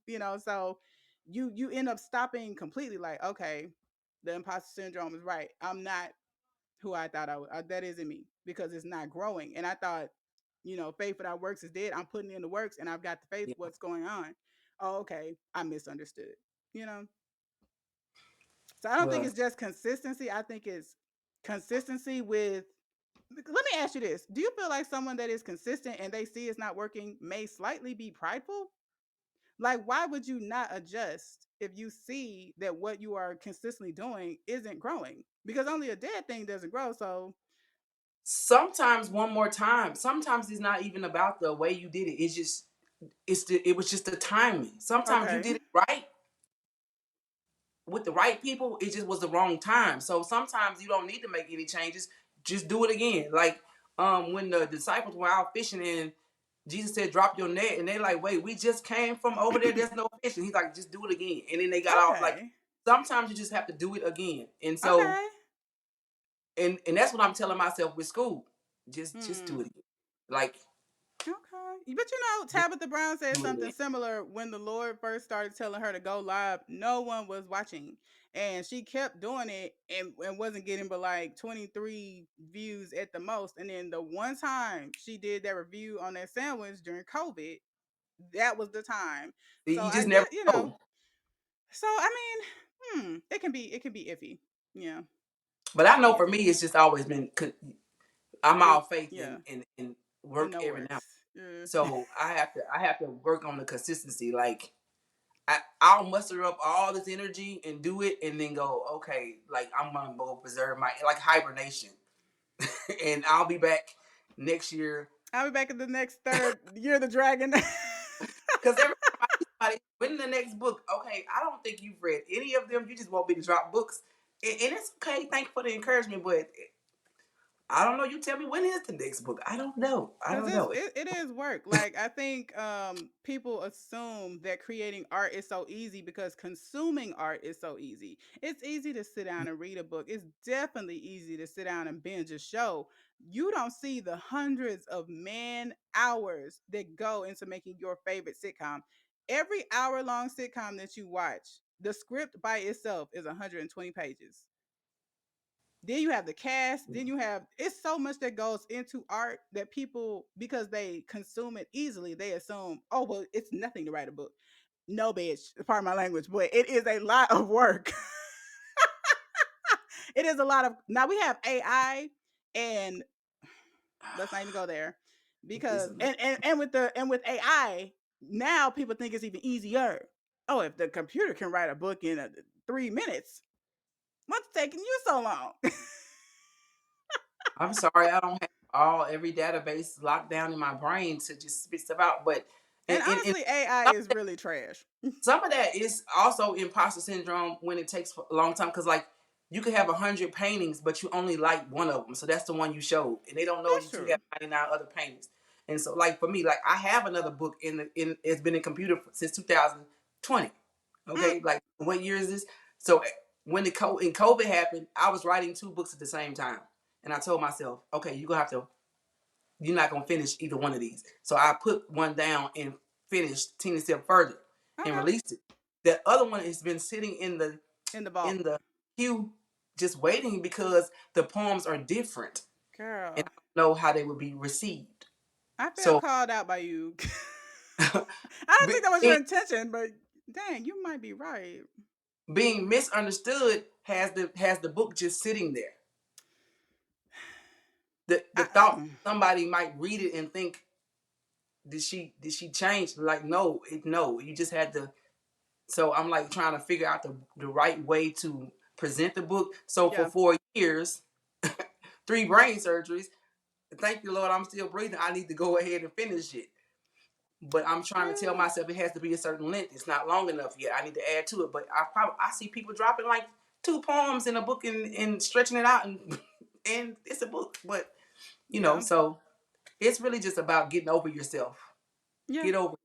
So you end up stopping completely. Like, okay, the imposter syndrome is right. I'm not who I thought I was. That isn't me because it's not growing. And I thought, faith without works is dead. I'm putting in the works and I've got the faith. yeah. What's going on? Oh, okay, I misunderstood. You know. So I don't think Well, it's just consistency. I think it's consistency with. Let me ask you this: do you feel like someone that is consistent and they see it's not working may slightly be prideful? Like, why would you not adjust if you see that what you are consistently doing isn't growing? Because only a dead thing doesn't grow. So, sometimes one more time. Sometimes it's not even about the way you did it. It's just it was just the timing. Sometimes you okay, did it right with the right people. It just was the wrong time. So sometimes you don't need to make any changes. Just do it again. Like when the disciples were out fishing and Jesus said, "Drop your net," and they like, "Wait, we just came from over there. There's no fish." And he's like, "Just do it again." And then they got off like okay. sometimes you just have to do it again. And so, Okay. and that's what I'm telling myself with school. Just do Hmm. it again. Like, Okay. But just Tabitha Brown said do it something again. similar when the Lord first started telling her to go live. No one was watching. And she kept doing it and wasn't getting but like 23 views at the most. And then the one time she did that review on that sandwich during COVID, that was the time. So You I just never get, know. so I mean, it can be iffy. Yeah. But I It can know be for iffy. me, it's just always been. I'm It all faith yeah, in I work know every now. works. Yeah. So I have to work on the consistency. Like I'll muster up all this energy and do it, and then go, okay, like I'm gonna go preserve my like hibernation, and I'll be back next year. I'll be back in the next third year of the dragon. Because every time I see somebody win the next book, okay, I don't think you've read any of them. You just want me to drop books, and it's okay. Thank you for the encouragement, but I don't know. You tell me, when is the next book? I don't know. I Cause don't know. it is work. Like I think people assume that creating art is so easy because consuming art is so easy. It's easy to sit down and read a book. It's definitely easy to sit down and binge a show. You don't see the hundreds of man hours that go into making your favorite sitcom. Every hour long sitcom that you watch, the script by itself is 120 pages. Then you have the cast. Then you have it's so much that goes into art that people, because they consume it easily, they assume, oh well, it's nothing to write a book. No, bitch. Pardon my language, but it is a lot of work. It is a lot of. Now we have AI, and let's not even go there, It's because a and with AI now people think it's even easier. Oh, if the computer can write a book in 3 minutes, what's taking you so long? I'm sorry, I don't have every database locked down in my brain to just spit stuff out. But And and honestly, AI is really trash. some of that is also imposter syndrome when it takes a long time. Because like you could have 100 paintings, but you only like one of them, so that's the one you showed, and they don't know That's that you have true. 99 other paintings. And so, like for me, like I have another book in it's been in computer since 2020. Mm, Okay, like what year is this? So when in COVID happened, I was writing two books at the same time, and I told myself, okay, you're not gonna finish either one of these. So I put one down and finished Teeny Step Further and okay. released it. The other one has been sitting In the vault. in the queue, just waiting because the poems are different, and Girl, I don't know how they would be received. I feel So called out by you. I don't think that was your being, intention, but dang, you might be right. being misunderstood has the book just sitting there. The I, thought somebody might read it and think, did she change? Like no, you just had to. So I'm like trying to figure out the right way to present the book. So for yeah, 4 years, three brain surgeries, thank you, Lord, I'm still breathing. I need to go ahead and finish it. But I'm trying to tell yeah, myself it has to be a certain length. It's not long enough yet. I need to add to it. But I see people dropping like two poems in a book and stretching it out and and it's a book. But yeah, so it's really just about getting over yourself. yeah. Get over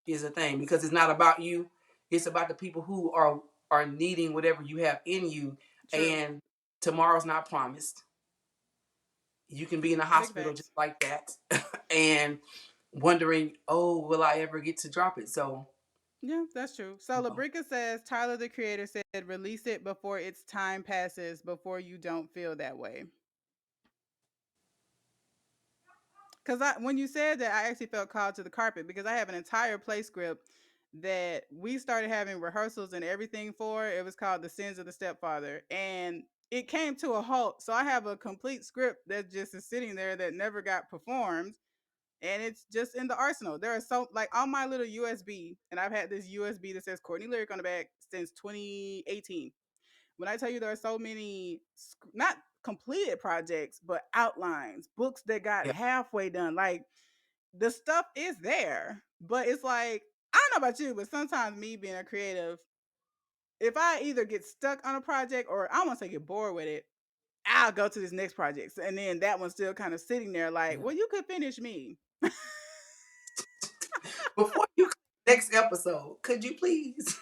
is a thing because it's not about you. It's about the people who are needing whatever you have in you. True. And tomorrow's not promised. You can be in a Big hospital just facts. like that, and wondering, oh, will I ever get to drop it? So, Yeah, that's true. So Labrica says Tyler the creator said release it before its time passes, before you don't feel that way. Because when you said that, I actually felt called to the carpet because I have an entire play script that we started having rehearsals and everything for. It was called The Sins of the Stepfather. And it came to a halt. So I have a complete script that just is sitting there that never got performed. And it's just in the arsenal. There are so, like, on my little USB, and I've had this USB that says Courtney Lyric on the back since 2018. When I tell you there are so many, not completed projects, but outlines, books that got yeah. halfway done, like the stuff is there, but it's like, I don't know about you, but sometimes me being a creative, if I either get stuck on a project or I want to say get bored with it, I'll go to this next project. And then that one's still kind of sitting there like, Yeah. well, you could finish me. Before you next episode, could you please?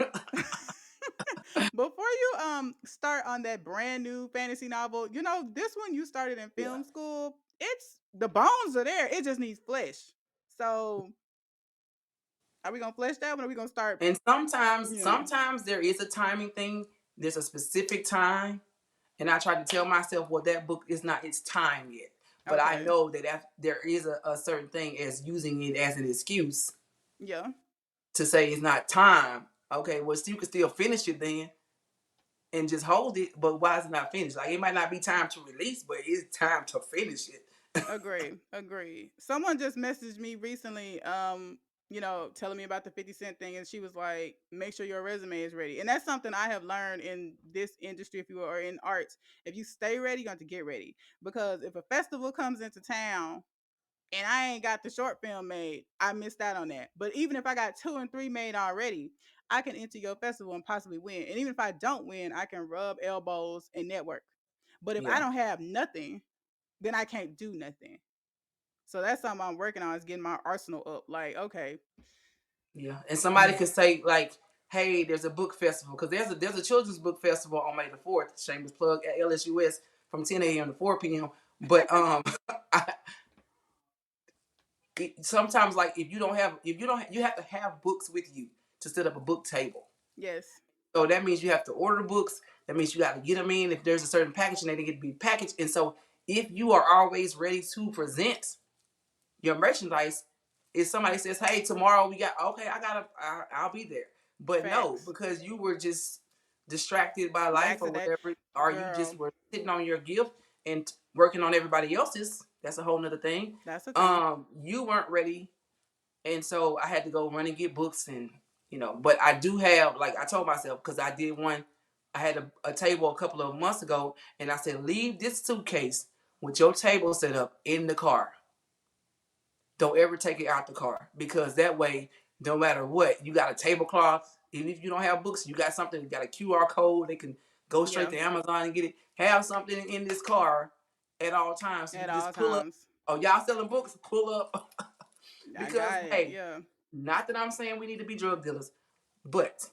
Before you start on that brand new fantasy novel, this one you started in Yeah. film school. It's the bones are there. It just needs flesh. So are we gonna flesh that one? Or are we gonna start? And sometimes, You know, sometimes there is a timing thing. There's a specific time, and I try to tell myself, well, that book is not its time yet. But I okay, know that there is a certain thing as using it as an excuse yeah, to say it's not time. Okay, well, you can still finish it then and just hold it. But why is it not finished? Like it might not be time to release, but it's time to finish it. agree, agree. Someone just messaged me recently, telling me about the 50 Cent thing, and she was like, "Make sure your resume is ready." And that's something I have learned in this industry, if you will, or in arts. If you stay ready, you have to get ready because if a festival comes into town and I ain't got the short film made, I missed out on that. But even if I got two and three made already, I can enter your festival and possibly win. And even if I don't win, I can rub elbows and network. But if I Yeah. don't have nothing, then I can't do nothing. So that's something I'm working on is getting my arsenal up. Like, okay, Yeah, and somebody could say like, "Hey, there's a book festival because there's a children's book festival on May the 4th. Shameless plug at LSUS from 10 a.m. to 4 p.m. But I, sometimes like if you don't you have to have books with you to set up a book table. yes, So that means you have to order books. That means you got to get them in. If there's a certain packaging, they need to be packaged. And so if you are always ready to present your merchandise, if somebody says, "Hey, tomorrow we got," okay, I'll be there. But no, facts. because you were just distracted by life or Accident, whatever, or you girl, just were sitting on your gift and working on everybody else's. That's a whole nother thing. that's the thing. You weren't ready, and so I had to go run and get books, and But I do have, like I told myself, because I did one. I had a table a couple of months ago, and I said, leave this suitcase with your table set up in the car. Don't ever take it out the car because that way, no matter what, you got a tablecloth. Even if you don't have books, you got something. You got a QR code. They can go straight Yeah, to Amazon and get it. Have something in this car at all times. So you at can all just pull up. times. Oh, y'all selling books? Pull up. I Because got it. hey, Yeah, not that I'm saying we need to be drug dealers, but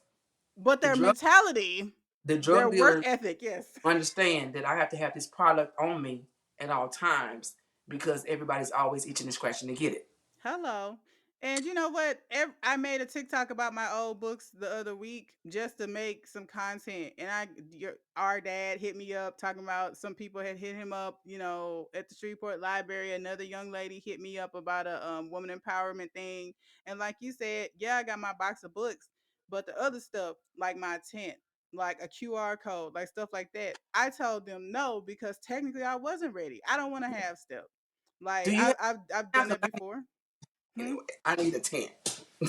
but the their drug mentality, the their drug work dealers ethic, yes. understand that I have to have this product on me at all times because everybody's always itching and scratching to get it. Hello. And you know what? I made a TikTok about my old books the other week just to make some content. And our dad hit me up talking about some people had hit him up, at the Shreveport Library. Another young lady hit me up about a woman empowerment thing. And like you said, yeah, I got my box of books, but the other stuff, like my tent, like a QR code, like stuff like that, I told them no because technically I wasn't ready. I don't want to have stuff. Do Like you I've have? done that before. Hmm? Anyway, I need a tent.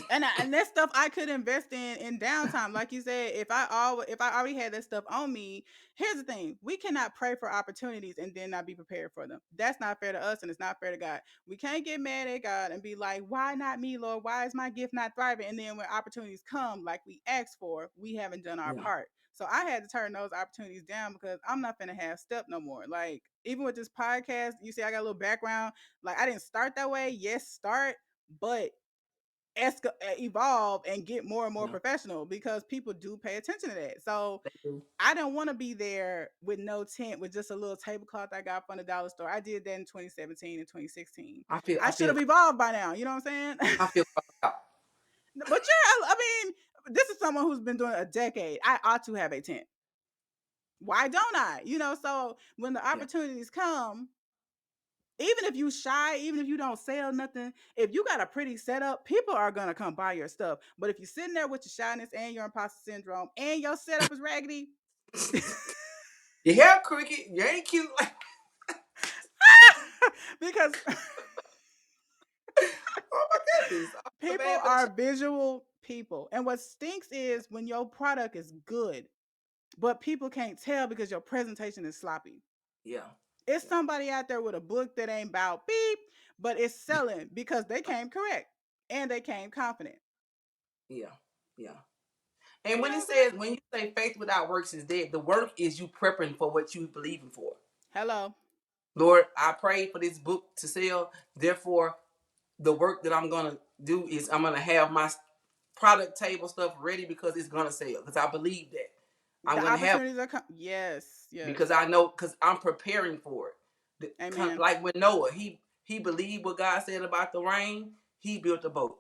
And that stuff I could invest in downtime. Like you said, if I already had that stuff on me, here's the thing: we cannot pray for opportunities and then not be prepared for them. That's not fair to us, and it's not fair to God. We can't get mad at God and be like, "Why not me, Lord? Why is my gift not thriving?" And then when opportunities come, like we asked for, we haven't done our Yeah, part. So I had to turn those opportunities down because I'm not gonna have step no more. Like even with this podcast, you see, I got a little background. Like I didn't start that way. Yes, start, but evolve and get more and more yeah, professional because people do pay attention to that. So they do. I don't want to be there with no tent with just a little tablecloth I got from the dollar store. I did that in 2017 and 2016. I feel, I I should feel, have evolved by now. You know what I'm saying? I feel called out. But I mean, this is someone who's been doing it a decade. I ought to have a tent. Why don't I? So when the Yeah, opportunities come, even if you shy, even if you don't sell nothing, if you got a pretty setup, people are gonna come buy your stuff. But if you're sitting there with your shyness and your imposter syndrome and your setup is raggedy, your hair crooked. You ain't cute. Like, because oh my goodness, I feel people bad for the are visual people. And what stinks is when your product is good, but people can't tell because your presentation is sloppy. yeah, It's yeah, somebody out there with a book that ain't about beep, but it's selling because they came correct and they came confident. yeah, yeah. And You when know it what I'm saying? says when you say faith without works is dead, the work is you prepping for what you believing for. Hello. Lord, I pray for this book to sell. Therefore, the work that I'm gonna do is I'm gonna have my product table stuff ready because it's gonna sell because I believe that. I'm The gonna have opportunities are coming. Yes, yes. because I know because I'm preparing for it. Amen. Like with Noah, he believed what God said about the rain. He built a boat.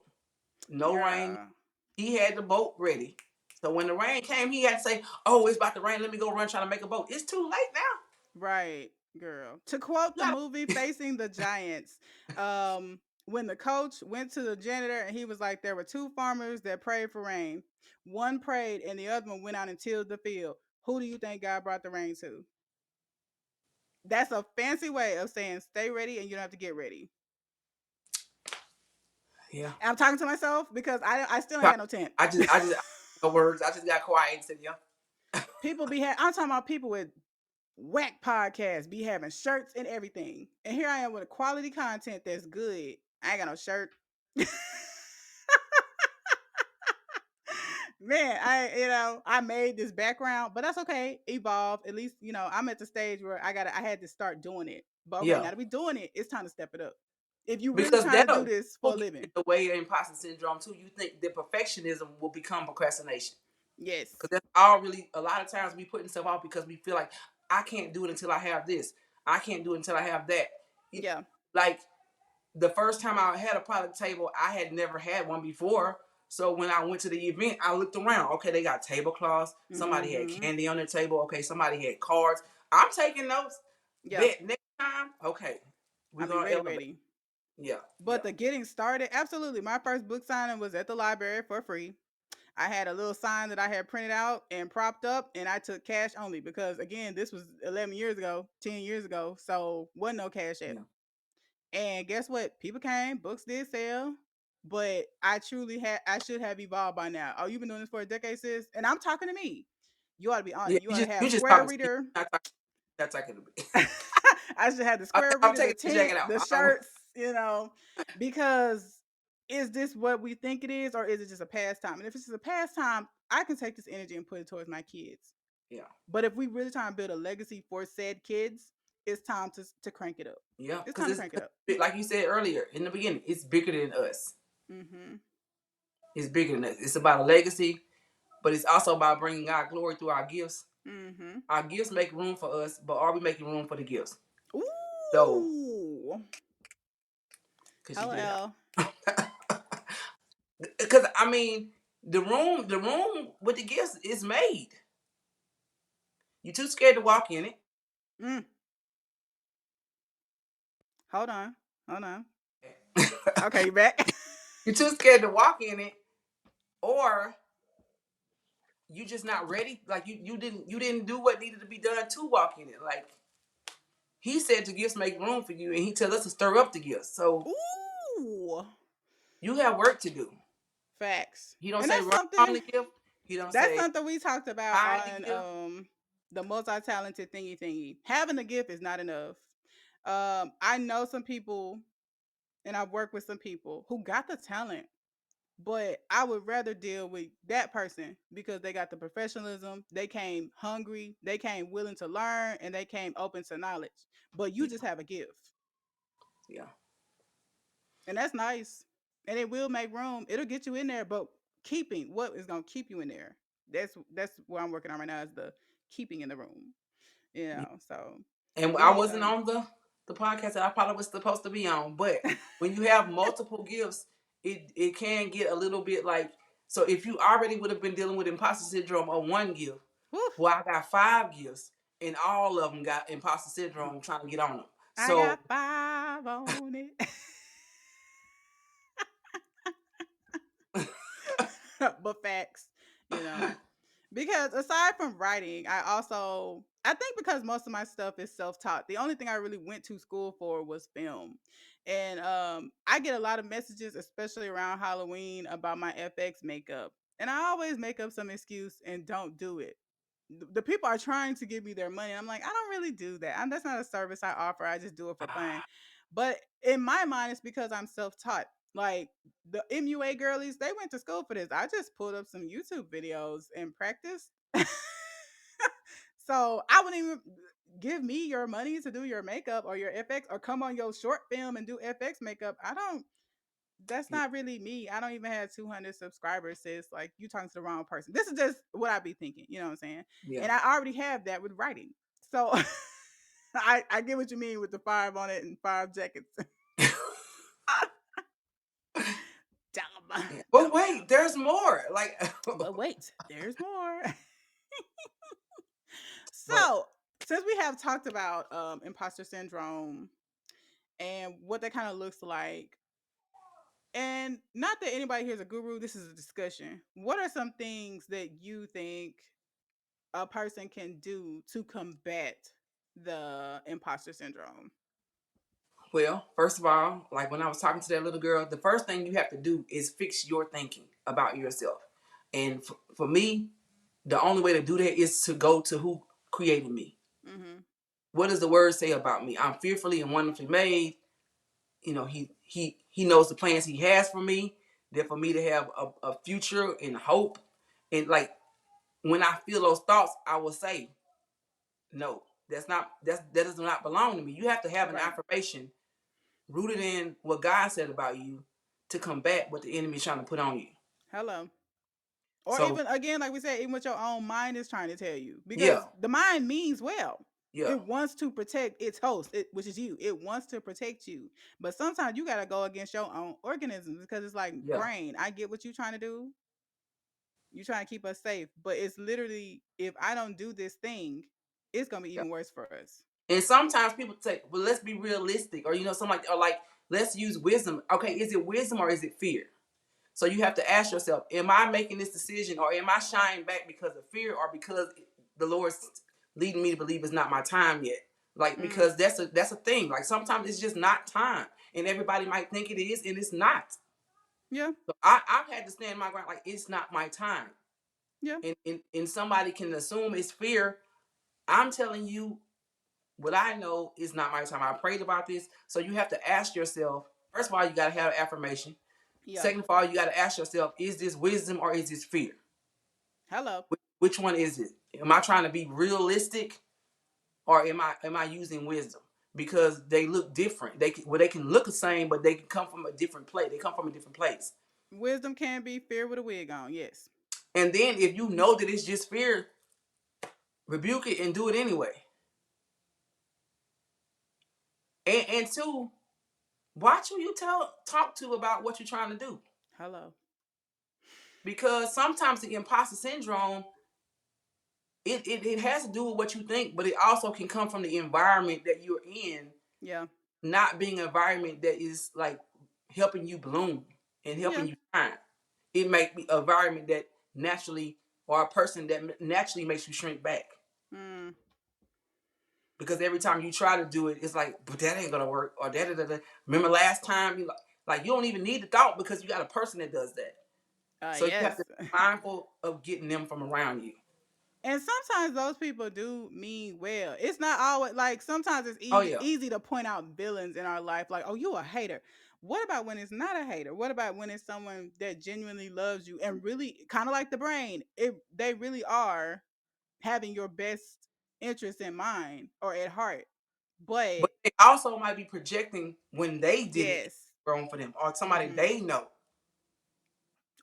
No rain. Yeah. He had the boat ready. So when the rain came, he had to say, "Oh, it's about to rain. Let me go run trying to make a boat." It's too late now. Right, girl. To quote the You movie Facing the Giants, when the coach went to the janitor and he was like, there were two farmers that prayed for rain. One prayed and the other one went out and tilled the field. Who do you think God brought the rain to? That's a fancy way of saying stay ready and you don't have to get ready. yeah. And I'm talking to myself because I still ain't got no tent. I just no words. I just got quiet and said, "Yeah, People I'm talking about people with whack podcasts be having shirts and everything. And here I am with quality content that's good. I ain't got no shirt. Man, I made this background, but that's okay. Evolve. At least, I'm at the stage where I had to start doing it. But okay, yeah." now that we doing it, it's time to step it up. If you really Because trying to do that'll this for a will get in living. the way of imposter syndrome too. You think that perfectionism will become procrastination Yes. because that's all really a lot of times we putting stuff off because we feel like I can't do it until I have this. I can't do it until I have that. Yeah. Like the first time I had a product table, I had never had one before. So when I went to the event, I looked around. Okay, they got tablecloths. Somebody had Mm-hmm. candy on their table. Okay, somebody had cards. I'm taking notes. Yeah. Bet next time, okay, we're I'll be gonna ready, elevate. ready. Yeah, yeah, But the getting started, absolutely. My first book signing was at the library for free. I had a little sign that I had printed out and propped up, and I took cash only because, again, this was 11 years ago, 10 years ago, so wasn't no cash yet. yeah. And guess what? People came, books did sell, but I should have evolved by now. Oh, you've been doing this for a decade, sis? And I'm talking to me. You ought to be on Yeah, it. You ought to have you just Square talking to me. Reader. Not talking to me. I should have the Square I'm Reader, the taking the tent, jacket out. the shirts, because is this what we think it is, or is it just a pastime? And if it's just a pastime, I can take this energy and put it towards my kids. Yeah, But if we really try and build a legacy for said kids, it's time to crank it up. yeah. It's Because time to crank it up. like you said earlier in the beginning, it's bigger than us. Mm-hmm. It's bigger than us. It's about a legacy, but it's also about bringing God glory through our gifts. Mm-hmm. Our gifts make room for us, but are we making room for the gifts? So, Ooh. because you did Hello. help. Because I mean, the room with the gifts is made. You're too scared to walk in it. Mm. Hold on. Hold on. Okay, you back? You're too scared to walk in it, or you just not ready. Like you didn't do what needed to be done to walk in it. Like he said, the gifts make room for you, and he tells us to stir up the gifts. So Ooh. you have work to do. Facts. He don't And say that's run on something the gift. He don't that's say something we talked about hide on the gift. the multi-talented thingy. Having a gift is not enough. I know some people and I've worked with some people who got the talent, but I would rather deal with that person because they got the professionalism, they came hungry, they came willing to learn, and they came open to knowledge. But you Yeah, just have a gift. yeah, And that's nice. And it will make room. It'll get you in there, but keeping what is gonna keep you in there. That's what I'm working on right now is the keeping in the room. yeah. So And I being wasn't on the podcast that I probably was supposed to be on. But when you have multiple gifts, it can get a little bit like, so if you already would have been dealing with imposter syndrome on one gift, whew, well, I got five gifts, and all of them got imposter syndrome trying to get on them. I So got five on it. But facts, you know. Because aside from writing, I think because most of my stuff is self-taught. The only thing I really went to school for was film. And I get a lot of messages, especially around Halloween, about my FX makeup. And I always make up some excuse and don't do it. The people are trying to give me their money. I'm like, I don't really do that. That's not a service I offer. I just do it for fun. But in my mind, it's because I'm self-taught. Like the MUA girlies, they went to school for this. I just pulled up some YouTube videos and practiced. So I wouldn't even give me your money to do your makeup or your FX or come on your short film and do FX makeup. I don't. that's not really me. I don't even have 200 subscribers, sis. Like, you talking to the wrong person. This is just what I be thinking. You know what I'm saying? Yeah. And I already have that with writing. So I get what you mean with the 5 on it and 5 jackets. Dumb, But dumb, wait, there's more. Like, but wait, there's more. but So, since we have talked about imposter syndrome and what that kind of looks like, and not that anybody here is a guru, this is a discussion. What are some things that you think a person can do to combat the imposter syndrome? well, first of all, like when I was talking to that little girl, the first thing you have to do is fix your thinking about yourself. And for me, the only way to do that is to go to who created me. Mm-hmm. What does the word say about me? I'm fearfully and wonderfully made. You know, he knows the plans he has for me. That for me to have a future and hope. And like when I feel those thoughts, I will say, no, that does not belong to me. You have to have an Right. affirmation rooted in what God said about you to combat what the enemy is trying to put on you. Hello. Or So even again, like we said, even what your own mind is trying to tell you, yeah, because the mind means well. yeah, It wants to protect its host, which is you. It wants to protect you, but sometimes you gotta go against your own organisms because it's like yeah, brain. I get what you're trying to do. You're trying to keep us safe, but it's literally if I don't do this thing, it's gonna be yeah. even worse for us. And sometimes people say, well, let's be realistic, or something like, or like, let's use wisdom. Okay, is it wisdom or is it fear? So you have to ask yourself, am I making this decision or am I shying back because of fear or because the Lord's leading me to believe it's not my time yet? Like, Mm, because that's a thing. Like sometimes it's just not time. And everybody might think it is and it's not. yeah, So I've had to stand my ground like it's not my time. yeah. And somebody can assume it's fear. I'm telling you what I know is not my time. I prayed about this. So you have to ask yourself, first of all, you gotta have affirmation. Yeah. Second of all, you got to ask yourself, is this wisdom or is this fear? Hello. Which one is it? Am I trying to be realistic or am I using wisdom? Because they look different. They can look the same, but they can come from a different place. They come from a different place. Wisdom can be fear with a wig on. Yes. And then if you know that it's just fear, rebuke it and do it anyway. And two, watch who you talk to about what you're trying to do. Hello. Because sometimes the imposter syndrome, it has to do with what you think, but it also can come from the environment that you're in, Yeah. not being an environment that is like helping you bloom and Yeah. helping you shine. It might be an environment that naturally, or a person that naturally makes you shrink back. Mm. Because every time you try to do it, it's like, but that ain't gonna work, or da da da. Remember last time, you don't even need the thought because you got a person that does that. So you have Yes. to be mindful of getting them from around you. And sometimes those people do mean well. It's not always like sometimes it's Oh easy yeah, easy to point out villains in our life, like, oh, you a hater. What about when it's not a hater? What about when it's someone that genuinely loves you and really kind of like the brain? They really are having your best interest in mind or at heart. But but they also might be projecting when they did it yes. wrong for them, or somebody Hmm. they know.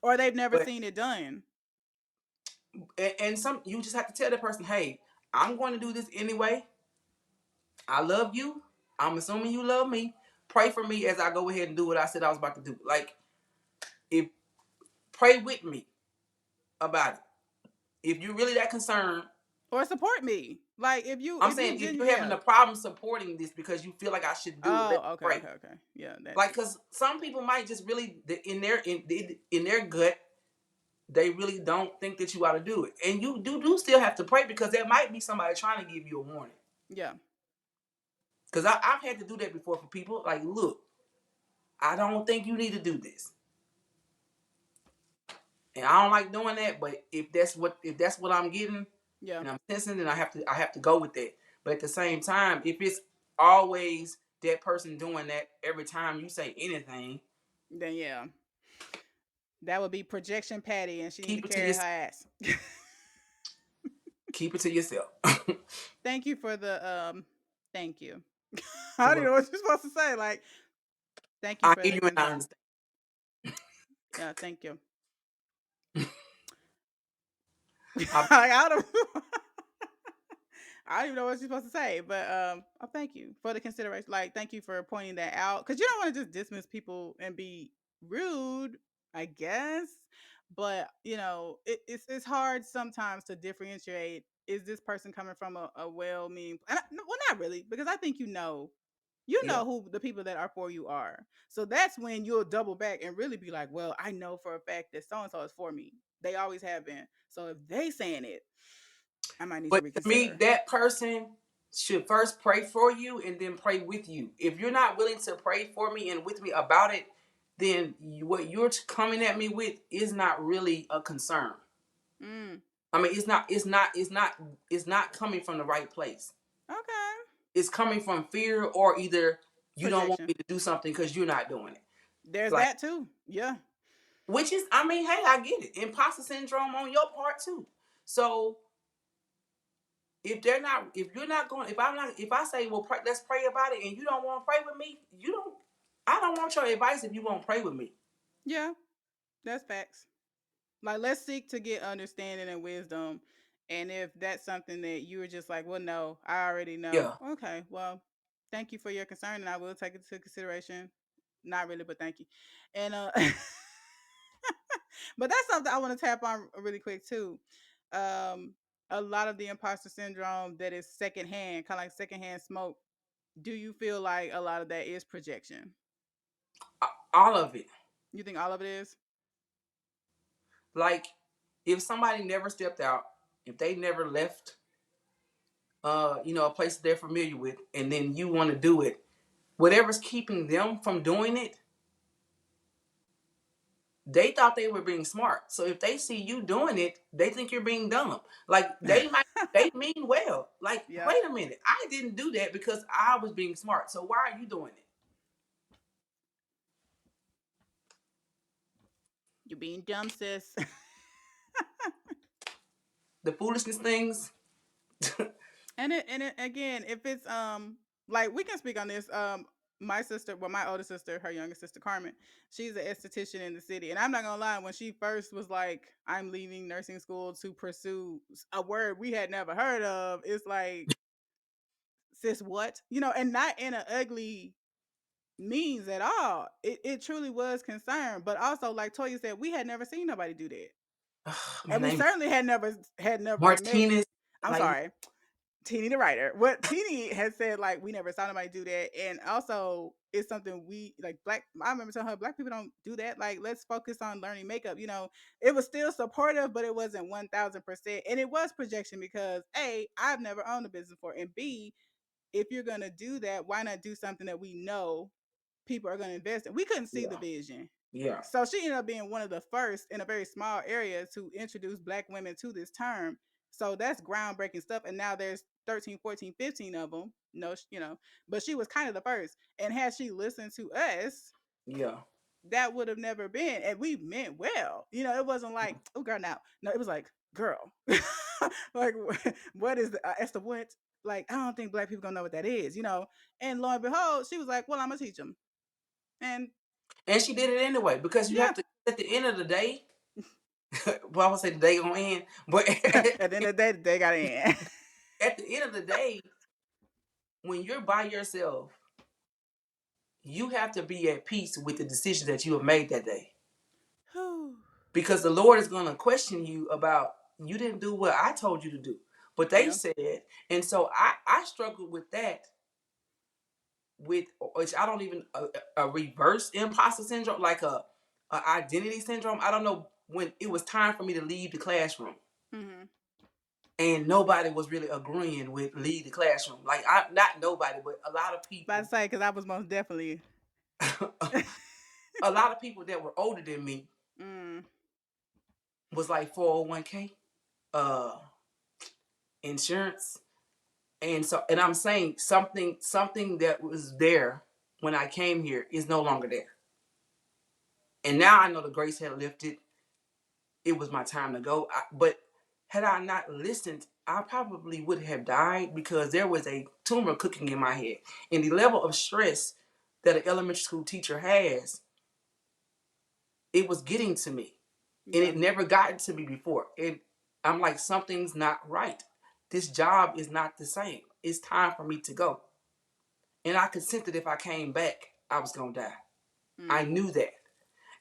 Or they've never But seen it done. and some you just have to tell that person, hey, I'm going to do this anyway. I love you. I'm assuming you love me. Pray for me as I go ahead and do what I said I was about to do. Like, if pray with me about it. If you're really that concerned, Or support me. Like I'm if you saying if you're genuinely, having yeah. a problem supporting this because you feel like I should do it, let's Oh, okay, pray. okay, okay. Yeah, that Like, too. cause some people might just really in their gut, they really don't think that you ought to do it, and you do still have to pray because there might be somebody trying to give you a warning. Yeah. Because I've had to do that before for people. Like, look, I don't think you need to do this, and I don't like doing that. But if that's what I'm getting, Yeah. and I'm sensing, then I have to go with that. But at the same time, if it's always that person doing that every time you say anything, Then yeah. That would be projection Patty and she need to keep it to carry her yourself. ass. Keep it to yourself. Thank you for the thank you. I don't even Well, know what you're supposed to say. Like, thank you I for hear the you and I understand. Yeah, thank you. I, I don't. I don't even know what you're supposed to say, but thank you for the consideration. Like, thank you for pointing that out because you don't want to just dismiss people and be rude, I guess. But it's hard sometimes to differentiate. Is this person coming from a well-meaning? Well, not really, because I think you yeah. know who the people that are for you are. So that's when you'll double back and really be like, well, I know for a fact that so and so is for me. They always have been. So if they saying it, I might need to But to me, reconsider. that person should first pray for you and then pray with you. If you're not willing to pray for me and with me about it, then what you're coming at me with is not really a concern. Mm, I mean, it's not coming from the right place. okay. It's coming from fear, or either you don't want me Projection. to do something because you're not doing it. There's Like, that too. Yeah. which is, I mean, hey, I get it. Imposter syndrome on your part too. So if you're not going, if I say, well, let's pray about it, and you don't want to pray with me, I don't want your advice if you won't pray with me. Yeah. That's facts. Like, let's seek to get understanding and wisdom. And if that's something that you were just like, well, no, I already know. Yeah. Okay. Well, thank you for your concern, and I will take it into consideration. Not really, but thank you. And but that's something I want to tap on really quick too. Um, a lot of the imposter syndrome that is secondhand, kind of like secondhand smoke. Do you feel like a lot of that is projection? All of it. You think all of it is? Like, if somebody never stepped out, if they never left, a place they're familiar with, and then you want to do it, whatever's keeping them from doing it, they thought they were being smart. So if they see you doing it, they think you're being dumb. Like, they mean well. Like, Yep. wait a minute, I didn't do that because I was being smart. So why are you doing it? You're being dumb, sis. The foolishness things. And it again, if it's like we can speak on this. My sister, well, my older sister, her younger sister Carmen, she's an esthetician in the city. And I'm not gonna lie, when she first was like, I'm leaving nursing school to pursue a word we had never heard of, it's like, sis, what? And not in an ugly means at all. It truly was concern. But also, like Toya said, we had never seen nobody do that. My And we name is certainly had never met. Martinez. I'm Like, sorry, Tini the Writer. What Tini has said, like, we never saw nobody do that. And also, it's something we like black. I remember telling her, black people don't do that. Like, let's focus on learning makeup. It was still supportive, but it wasn't 1,000%. And it was projection because A, I've never owned a business before. And B, if you're gonna do that, why not do something that we know people are gonna invest in? We couldn't see the yeah, vision. yeah, So she ended up being one of the first in a very small area to introduce black women to this term. So that's groundbreaking stuff. And now there's 13, 14, 15 of them. No, but she was kind of the first. And had she listened to us, yeah. that would have never been. And we meant well. It wasn't like, oh, girl, now. No, it was like, girl. Like, what is as to what? Like, I don't think black people gonna know what that is. And lo and behold, she was like, well, I'm gonna teach them. And And she did it anyway because you yeah, have to. At the end of the day, well, I would say the day gonna end, but at the end of the day, they got in. at the end of the day, when you're by yourself, you have to be at peace with the decision that you have made that day, because the Lord is gonna question you about, you didn't do what I told you to do, but they Yeah. said. And so I struggled with that, with which I don't even a reverse imposter syndrome, like a identity syndrome. I don't know, when it was time for me to leave the classroom, Mm-hmm. and nobody was really agreeing with leave the classroom. Like, I not nobody, but a lot of But I people, say, because I was most definitely. a lot of people that were older than me Mm. was like 401k, uh, insurance, and I'm saying something that was there when I came here is no longer there. And now I know the grace had lifted. It was my time to go. But had I not listened, I probably would have died, because there was a tumor cooking in my head. And the level of stress that an elementary school teacher has, it was getting to me, and Yeah. it never gotten to me before. And I'm like, something's not right. This job is not the same. It's time for me to go. And I consented if I came back, I was gonna die. I Mm. knew that.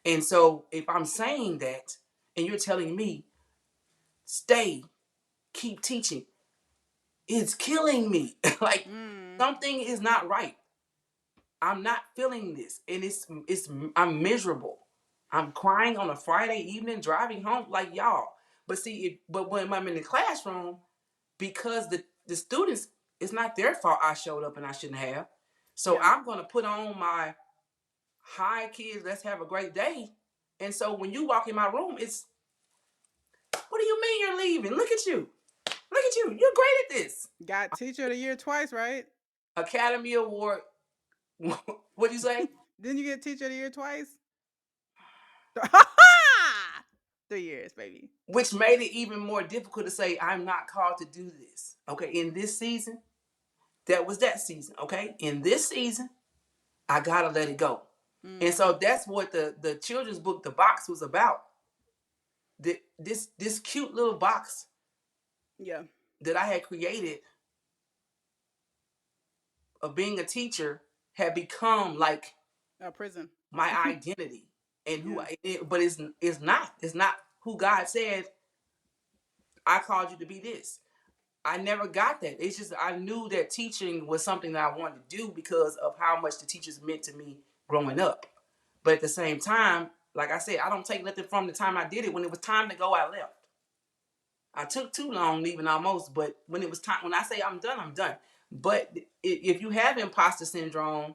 And so if I'm saying that, and you're telling me, stay, keep teaching, it's killing me. Like Mm. something is not right. I'm not feeling this, and it's I'm miserable. I'm crying on a Friday evening driving home, like y'all. But see, but when I'm in the classroom, because the students, it's not their fault I showed up and I shouldn't have. So Yeah. I'm gonna put on my hi kids, let's have a great day. And so when you walk in my room, it's what do you mean you're leaving? Look at you. Look at you. You're great at this. Got teacher of the year twice, right? Academy Award. What'd you say? Didn't you get teacher of the year twice? 3 years, baby. Which made it even more difficult to say, I'm not called to do this. Okay, in this season, that was that season. Okay, in this season, I gotta let it go. And Mm. so that's what the children's book, The Box, was about. This cute little box Yeah. that I had created of being a teacher had become like A prison. my identity and who Yeah. but it's not who God said I called you to be. This I never got that. It's just I knew that teaching was something that I wanted to do because of how much the teachers meant to me growing up. But at the same time, like I said, I don't take nothing from the time I did it. When it was time to go, I left. I took too long leaving almost, but when it was time, when I say I'm done, I'm done. But if you have imposter syndrome,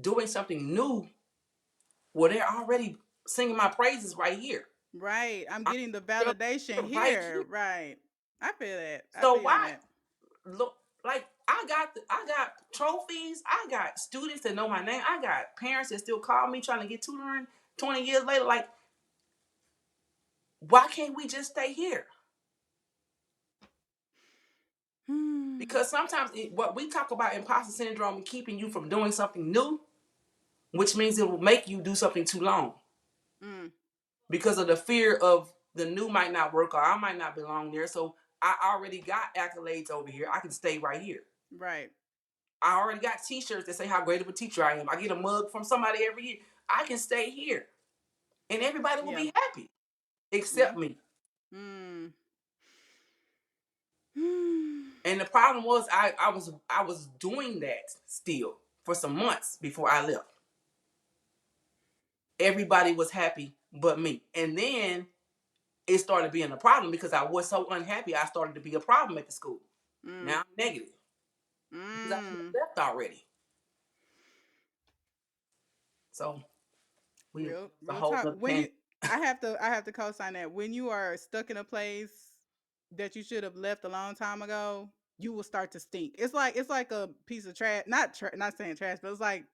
doing something new, well, they're already singing my praises right here. Right. I'm I'm getting the still validation here, right here. here. Right. I feel that. I So feel you on why that. look like I got trophies. I got students that know my name. I got parents that still call me trying to get tutoring 20 years later. Like, why can't we just stay here? Hmm. Because sometimes what we talk about imposter syndrome and keeping you from doing something new, which means it will make you do something too long Mm. because of the fear of the new might not work or I might not belong there. So I already got accolades over here. I can stay right here. Right. I already got T-shirts that say how great of a teacher I am. I get a mug from somebody every year. I can stay here, and everybody will Yeah. be happy Yeah. except me. Mm. Hmm. And the problem was I was doing that still for some months before I left. Everybody was happy but me, and then it started being a problem because I was so unhappy. I started to be a problem at the school. Mm. Now I'm negative because I should Mm. have left already. So we Real, a real whole talk. other When you, tangent. I have to co-sign that. When you are stuck in a place that you should have left a long time ago, you will start to stink. It's like a piece of trash. Not saying trash, but it's like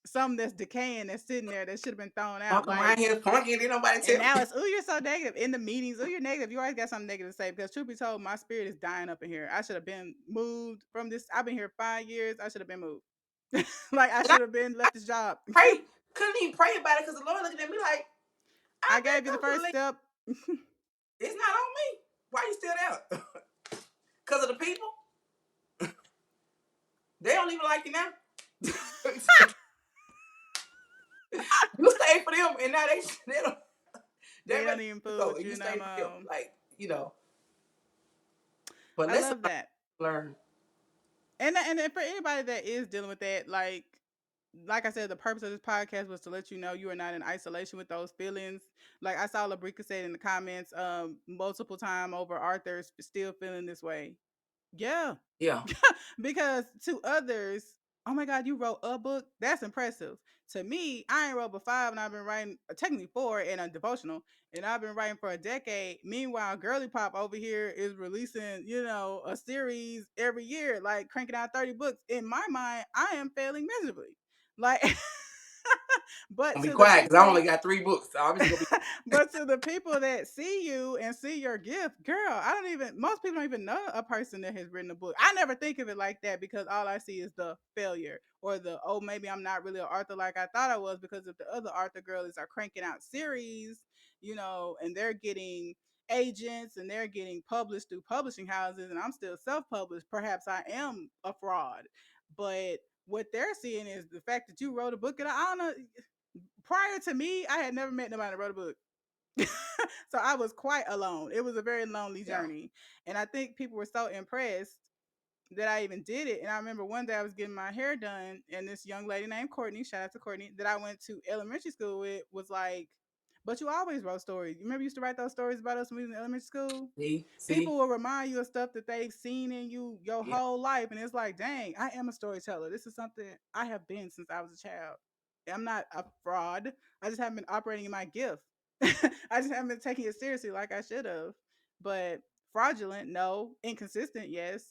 something that's decaying that's sitting there that should have been thrown out. Walk around Like, here funky and didn't nobody and tell now me. it's, oh, you're so negative in the meetings. Oh, you're negative. You always got something negative to say. Because truth be told, my spirit is dying up in here. I should have been moved from this. I've been here 5 years. I should have been moved. Like, I And I, should have been I left this job. pray couldn't even pray about it because the Lord looking at me like I I've been gave you the through the first list. step. It's not on me. Why you still there? Because of the people? They don't even like you now. You stay for them, and now they don't. They They ready don't even to fool go, with and you you no stay for them. more. Like you know. But I let's love that. learn. And then for anybody that is dealing with that, like I said, the purpose of this podcast was to let you know you are not in isolation with those feelings. Like I saw Labrika said in the comments, multiple time over, Arthur's still feeling this way. Yeah. Yeah. Because to others, oh my God, you wrote a book? That's impressive. To me, I ain't wrote but five, and I've been writing technically four in a devotional, and I've been writing for a decade. Meanwhile, Girly Pop over here is releasing, a series every year, like cranking out 30 books. In my mind, I am failing miserably. Like, But I'm gonna to be the quiet because I people only got 3 books. So I'm just gonna be. but to the people that see you and see your gift, girl, I don't even, most people don't even know a person that has written a book. I never think of it like that because all I see is the failure or the, oh, maybe I'm not really an author like I thought I was, because if the other author girls are cranking out series, and they're getting agents and they're getting published through publishing houses and I'm still self-published, perhaps I am a fraud. But what they're seeing is the fact that you wrote a book, and I don't know, prior to me, I had never met nobody that wrote a book. So I was quite alone. It was a very lonely Yeah. journey. And I think people were so impressed that I even did it. And I remember one day I was getting my hair done, and this young lady named Courtney, shout out to Courtney, that I went to elementary school with, was like, but you always wrote stories. You remember you used to write those stories about us when we was in elementary school? See, People will remind you of stuff that they've seen in you your yeah. whole life. And it's like, dang, I am a storyteller. This is something I have been since I was a child. I'm not a fraud. I just haven't been operating in my gift. I just haven't been taking it seriously like I should have. But fraudulent, no. Inconsistent, yes.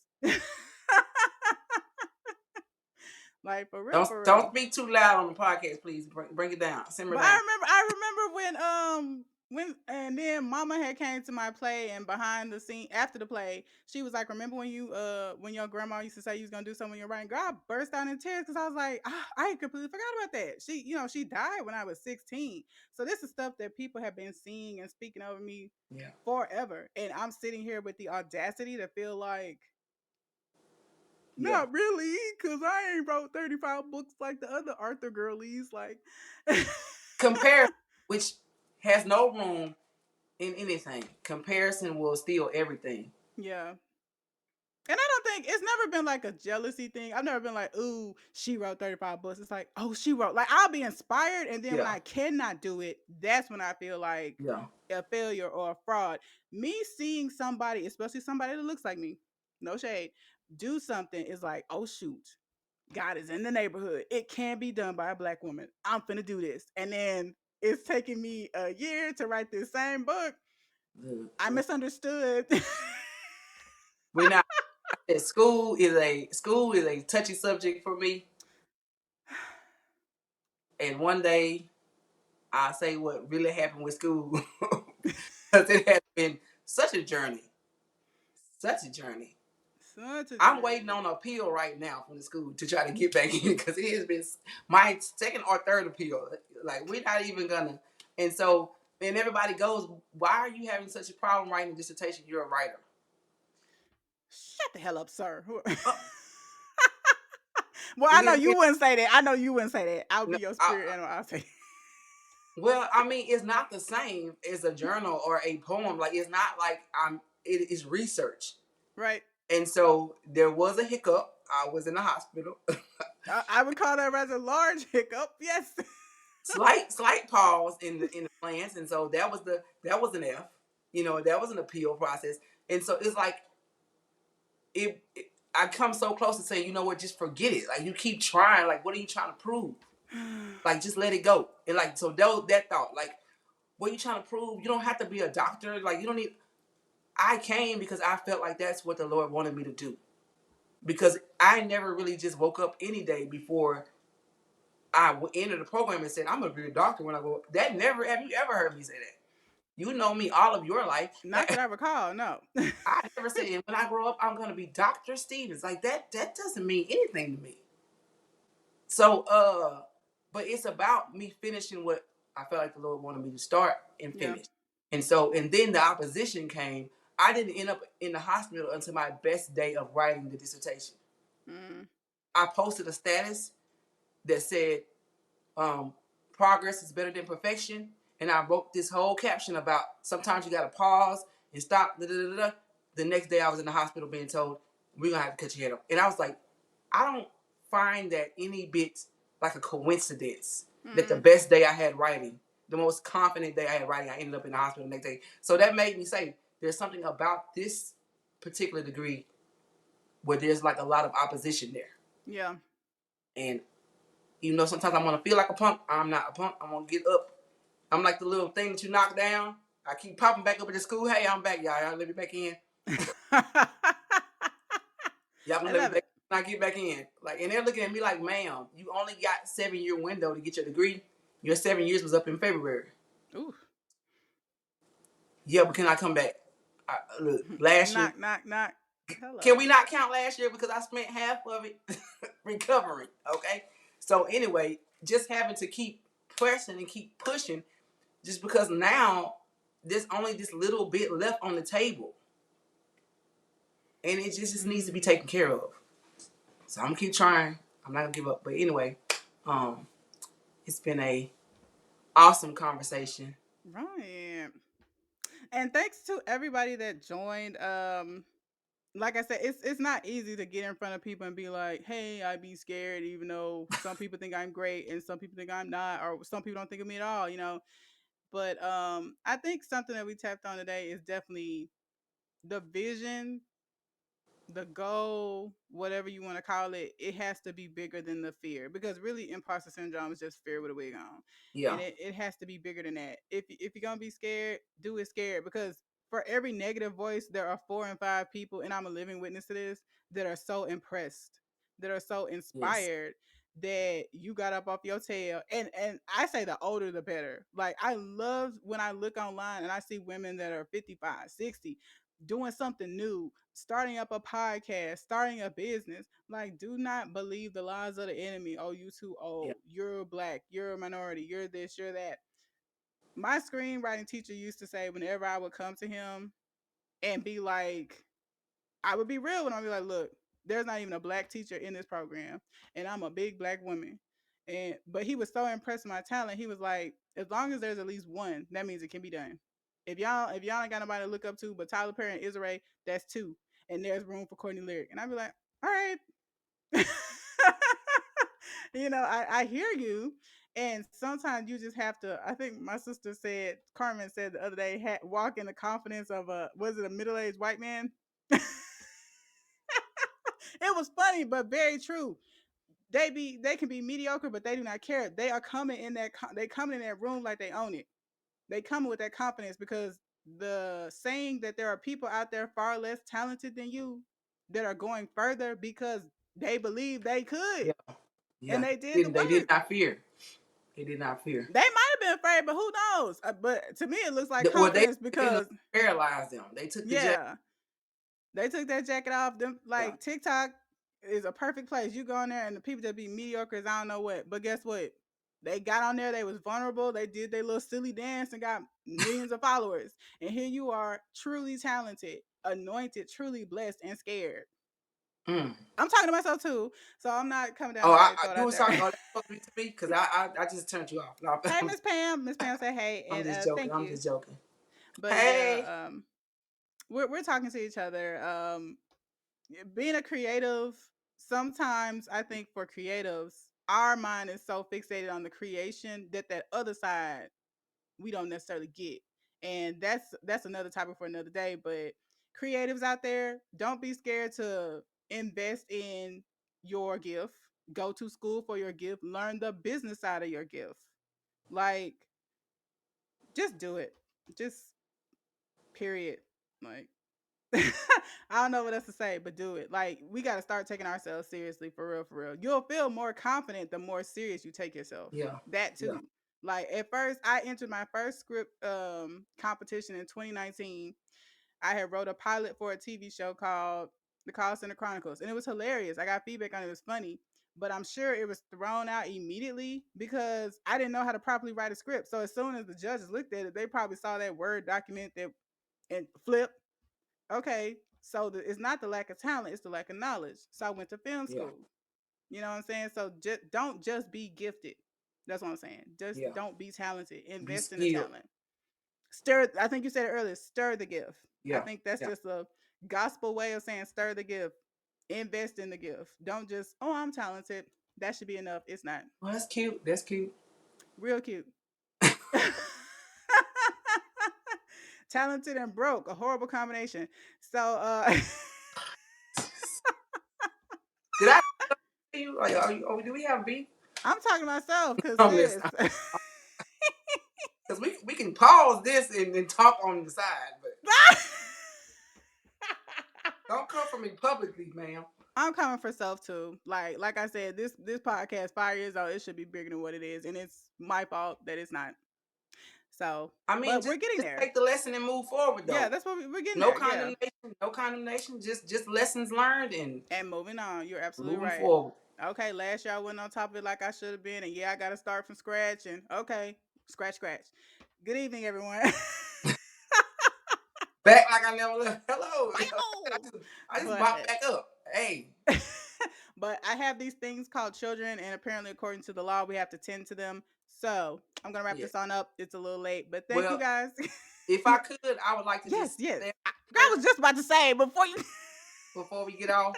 Like for real, for Don't real. speak too loud on the podcast, please. Bring it down. Simmer But down. I remember when and then Mama had came to my play, and behind the scene after the play, she was like, "Remember when your grandma used to say you was gonna do something when you're writing?" Girl, I burst out in tears because I was like, I completely forgot about that. She died when I was 16. So this is stuff that people have been seeing and speaking over me Yeah. forever, and I'm sitting here with the audacity to feel like, Yeah. not really, because I ain't wrote 35 books like the other Arthur girlies. Like, Comparison, which has no room in anything. Comparison will steal everything. yeah. And I don't think it's never been like a jealousy thing. I've never been like, ooh, she wrote 35 books. It's like, oh, she wrote. Like, I'll be inspired. And then when Yeah. I cannot do it, that's when I feel like Yeah. a failure or a fraud. Me seeing somebody, especially somebody that looks like me, no shade, do something is like, oh, shoot. God is in the neighborhood. It can be done by a black woman. I'm finna do this. And then it's taking me a year to write this same book. I misunderstood. We're not. School is a touchy subject for me. And one day I'll say what really happened with school. Because it has been such a journey. Such a journey. Such a I'm waiting journey. on an appeal right now from the school to try to get back in because it has been my second or third appeal. Like, we're not even gonna. And so, and everybody goes, why are you having such a problem writing a dissertation? You're a writer. Shut the hell up, sir. Uh, Well, I it know has you been, wouldn't say that. I know you wouldn't say that. I'll no, be your spirit animal. I'll say well, I mean, it's not the same as a journal or a poem. Like, it's not like it is research. right. And so there was a hiccup. I was in the hospital. I would call that rather large hiccup. Yes. slight pause in the plans, and so that was an F. That was an appeal process, and so it's like I come so close to saying, you know what, just forget it. Like, you keep trying. Like, what are you trying to prove? Like, just let it go. And like, so that thought, like, what are you trying to prove? You don't have to be a doctor. Like, you don't need. I came because I felt like that's what the Lord wanted me to do. Because I never really just woke up any day before I entered the program and said, I'm going to be a doctor when I go. That never, have you ever heard me say that? You know me all of your life. Not Like, that I recall. No. I never said, when I grow up, I'm going to be Dr. Stevens. Like, that doesn't mean anything to me. So, but it's about me finishing what I felt like the Lord wanted me to start and Yeah. finish. And then the opposition came. I didn't end up in the hospital until my best day of writing the dissertation. Mm. I posted a status that said, progress is better than perfection. And I wrote this whole caption about sometimes you got to pause and stop. Da, da, da, da. The next day I was in the hospital being told, we're going to have to cut your head off. And I was like, I don't find that any bit like a coincidence that the best day I had writing, the most confident day I had writing, I ended up in the hospital the next day. So that made me say, there's something about this particular degree where there's like a lot of opposition there. Yeah. And sometimes I want to feel like a punk. I'm not a punk. I'm going to get up. I'm like the little thing that you knock down. I keep popping back up at the school. Hey, I'm back, y'all. Y'all let me back in. Y'all gonna I let me love back it. when I get back in. Like, and they're looking at me like, ma'am, you only got 7-year window to get your degree. Your 7 years was up in February. Ooh. Yeah, but can I come back? Look, last year. Knock, knock, knock. Hello. Can we not count last year because I spent half of it recovering? Okay. So anyway, just having to keep pressing and keep pushing, just because now there's only this little bit left on the table, and it just needs to be taken care of. So I'm gonna keep trying. I'm not gonna give up. But anyway, um, it's been a awesome conversation. Right. And thanks to everybody that joined. Like I said, it's not easy to get in front of people and be like, "Hey, I be scared," even though some people think I'm great and some people think I'm not, or some people don't think of me at all. But I think something that we tapped on today is definitely the vision, the goal, whatever you want to call it. It has to be bigger than the fear, because really imposter syndrome is just fear with a wig on. Yeah. And it has to be bigger than that. If you're gonna be scared, do it scared, because for every negative voice there are 4 and 5 people, and I'm a living witness to this, that are so impressed, that are so Yes. inspired, that you got up off your tail. And I say the older the better. Like, I love when I look online and I see women that are 55, 60, doing something new, starting up a podcast, starting a business. Like, do not believe the lies of the enemy. Oh, you too Yeah. old. You're black. You're a minority. You're this. You're that. My screenwriting teacher used to say, whenever I would come to him and be like, I would be real when I'd be like, look, there's not even a black teacher in this program, and I'm a big black woman. But he was so impressed with my talent. He was like, as long as there's at least one, that means it can be done. If y'all ain't got nobody to look up to but Tyler Perry and Issa, that's two, and there's room for Courtney Lyric. And I'd be like, all right. I hear you. And sometimes you just have to. I think my sister said, Carmen said the other day, walk in the confidence of was it a middle aged white man? It was funny, but very true. They can be mediocre, but they do not care. They are coming in they coming in that room like they own it. They come with that confidence, because the saying that there are people out there far less talented than you that are going further because they believe they could, Yeah. and Yeah. they did the They did work. not fear. They did not fear. They might have been afraid, but who knows? But to me, it looks like Well, they confidence, didn't because paralyze them. They took the jacket. yeah, they took that jacket off. Them, Yeah. like, TikTok is a perfect place. You go in there and the people that be mediocre is I don't know what. But guess what? They got on there. They was vulnerable. They did their little silly dance and got millions of followers. And here you are, truly talented, anointed, truly blessed, and scared. Mm. I'm talking to myself too, so I'm not coming down Oh, on every thought you out was there. talking. Oh, that's supposed to be to me because I just turned you off. No, Hey, Miss Pam. Miss Pam said hey, I'm and just joking. thank I'm you. just joking. But Hey. yeah, we're talking to each other. Being a creative, sometimes I think for creatives, our mind is so fixated on the creation that other side we don't necessarily get. And that's another topic for another day. But creatives out there, don't be scared to invest in your gift. Go to school for your gift. Learn the business side of your gift. Like, just do it. Just period. Like, I don't know what else to say, but do it. Like, we got to start taking ourselves seriously, for real, for real. You'll feel more confident the more serious you take yourself. Yeah. That Yeah. too. Like, at first, I entered my first script competition in 2019. I had wrote a pilot for a TV show called The Call Center Chronicles, and it was hilarious. I got feedback on it. It was funny, but I'm sure it was thrown out immediately because I didn't know how to properly write a script. So as soon as the judges looked at it, they probably saw that Word document that and flip. Okay, so it's not the lack of talent, it's the lack of knowledge. So I went to film Yeah. school. You know what I'm saying? So don't just be gifted. That's what I'm saying. Just Yeah. don't be talented. Be Invest in the skilled. talent. Stir. I think you said it earlier. Stir the gift. I Yeah. think that's Yeah. just a gospel way of saying stir the gift. Invest in the gift. Don't just, oh, I'm talented. That should be enough. It's not. Well, that's cute. That's cute. Real cute. Talented and broke, a horrible combination. So Did I see you? Like, do we have beef I'm talking to myself, because on this? sis. Because we can pause this and talk on the side, but don't come for me publicly, ma'am. I'm coming for self too. Like I said, this podcast 5 years old. It should be bigger than what it is, and it's my fault that it's not. So, I mean, but we're getting just there. take the lesson and move forward Yeah, though. that's what we're getting No there. Yeah, condemnation, no condemnation. Just lessons learned and and moving on. You're absolutely moving right. forward. Okay, last year I went on top of it like I should have been, and yeah, I got to start from scratch. And okay, scratch. Good evening, everyone. Back like I never left. Hello. Bye. I just But popped back up. Hey. but I have these things called children, and apparently, according to the law, we have to tend to them. So I'm gonna wrap Yeah. this on up. It's a little late, but thank you Well, guys. if I could, I would like to Yes, just yes. say I was just about to say before you. before we get off.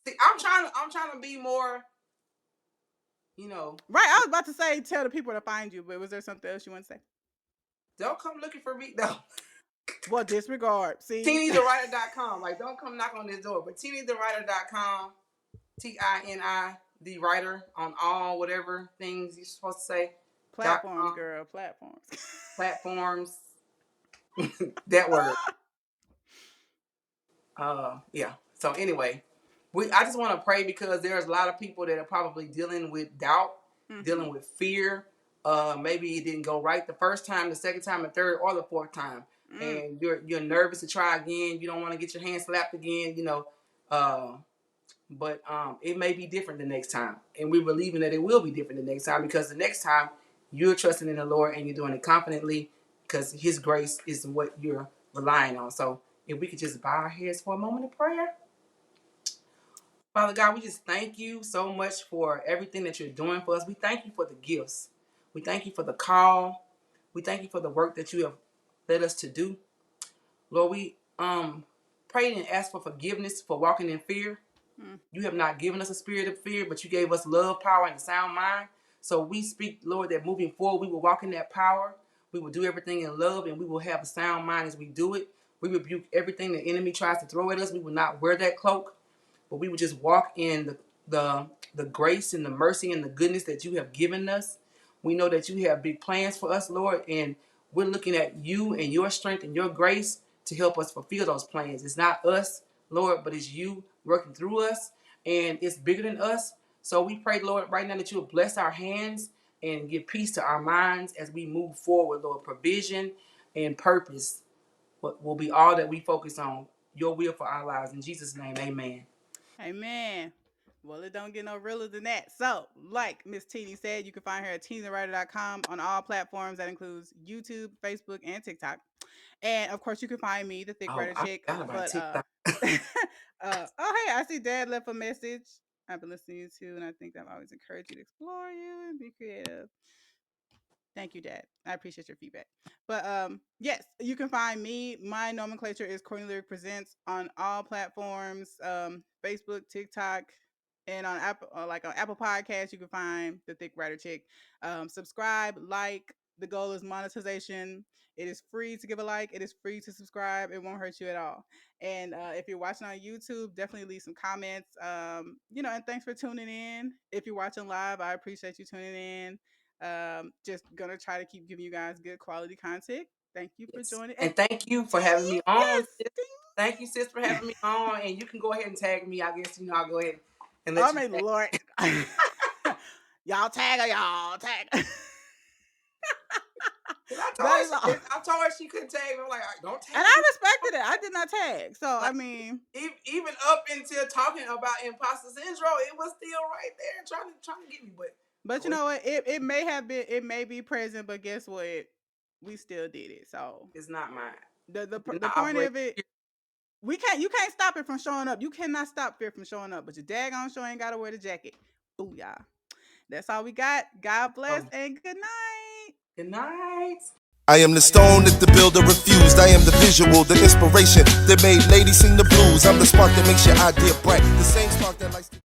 See, I'm trying to be more, Right, I was about to say tell the people to find you, but was there something else you want to say? don't come looking for me. No. Well, disregard. See, TiniTheWriter.com. Like, don't come knock on this door. But TiniTheWriter.com, TINI the writer on all whatever things you're supposed to say. platforms, girl, platforms. Platforms. That word. Yeah. So anyway, I just want to pray because there's a lot of people that are probably dealing with doubt, dealing with fear. Maybe it didn't go right the first time, the second time, the third, or the fourth time, and you're nervous to try again. You don't want to get your hand slapped again, but it may be different the next time, and we're believing that it will be different the next time because the next time you're trusting in the Lord and you're doing it confidently because His grace is what you're relying on. So if we could just bow our heads for a moment of prayer. Father God, we just thank you so much for everything that you're doing for us. We thank you for the gifts. We thank you for the call. We thank you for the work that you have led us to do. Lord, we prayed and asked for forgiveness for walking in fear. You have not given us a spirit of fear, but you gave us love, power, and a sound mind. So we speak, Lord, that moving forward, we will walk in that power. We will do everything in love, and we will have a sound mind as we do it. We rebuke everything the enemy tries to throw at us. We will not wear that cloak, but we will just walk in the grace and the mercy and the goodness that you have given us. We know that you have big plans for us, Lord, and we're looking at you and your strength and your grace to help us fulfill those plans. It's not us, Lord, but it's you working through us, and it's bigger than us. So we pray, Lord, right now that you will bless our hands and give peace to our minds as we move forward, Lord. Provision and purpose will be all that we focus on. Your will for our lives. In Jesus' name, amen. Amen. Well, it don't get no realer than that. So, like Miss Tini said, you can find her at TiniTheWriter.com on all platforms. That includes YouTube, Facebook, and TikTok. And of course, you can find me, the Thick Writer I Chick. forgot about But TikTok. oh hey, I see Dad left a message. I've been listening to you too, and I think I've always encouraged you to explore you and be creative. Thank you, Dad. I appreciate your feedback. But yes, you can find me. My nomenclature is Courtney Lyric Presents on all platforms, Facebook, TikTok, and on Apple, like on Apple Podcasts. You can find the Thick Writer Chick. Subscribe, like. The goal is monetization. It is free to give a like. It is free to subscribe. It won't hurt you at all. And if you're watching on YouTube, definitely leave some comments. And thanks for tuning in. If you're watching live, I appreciate you tuning in. Just gonna try to keep giving you guys good quality content. Thank you for joining. And thank you for having me on. Yes. Thank you, sis, for having me on. And you can go ahead and tag me. I guess I'll go ahead and let you. Lord. Y'all tag her, y'all tag her. I told her she couldn't tag me. I'm like, don't tag and me. I respected it. I did not tag. So, I mean. Even up until talking about imposter syndrome, it was still right there trying to get me. But you know what? It may have been, it may be present, but guess what? We still did it. So. It's not mine. The point of it, you can't stop it from showing up. You cannot stop fear from showing up. But your daggone show ain't got to wear the jacket. Booyah. That's all we got. God bless and good night. Good night. I am the stone that the builder refused. I am the visual, the inspiration that made ladies sing the blues. I'm the spark that makes your idea bright. The same spark that lights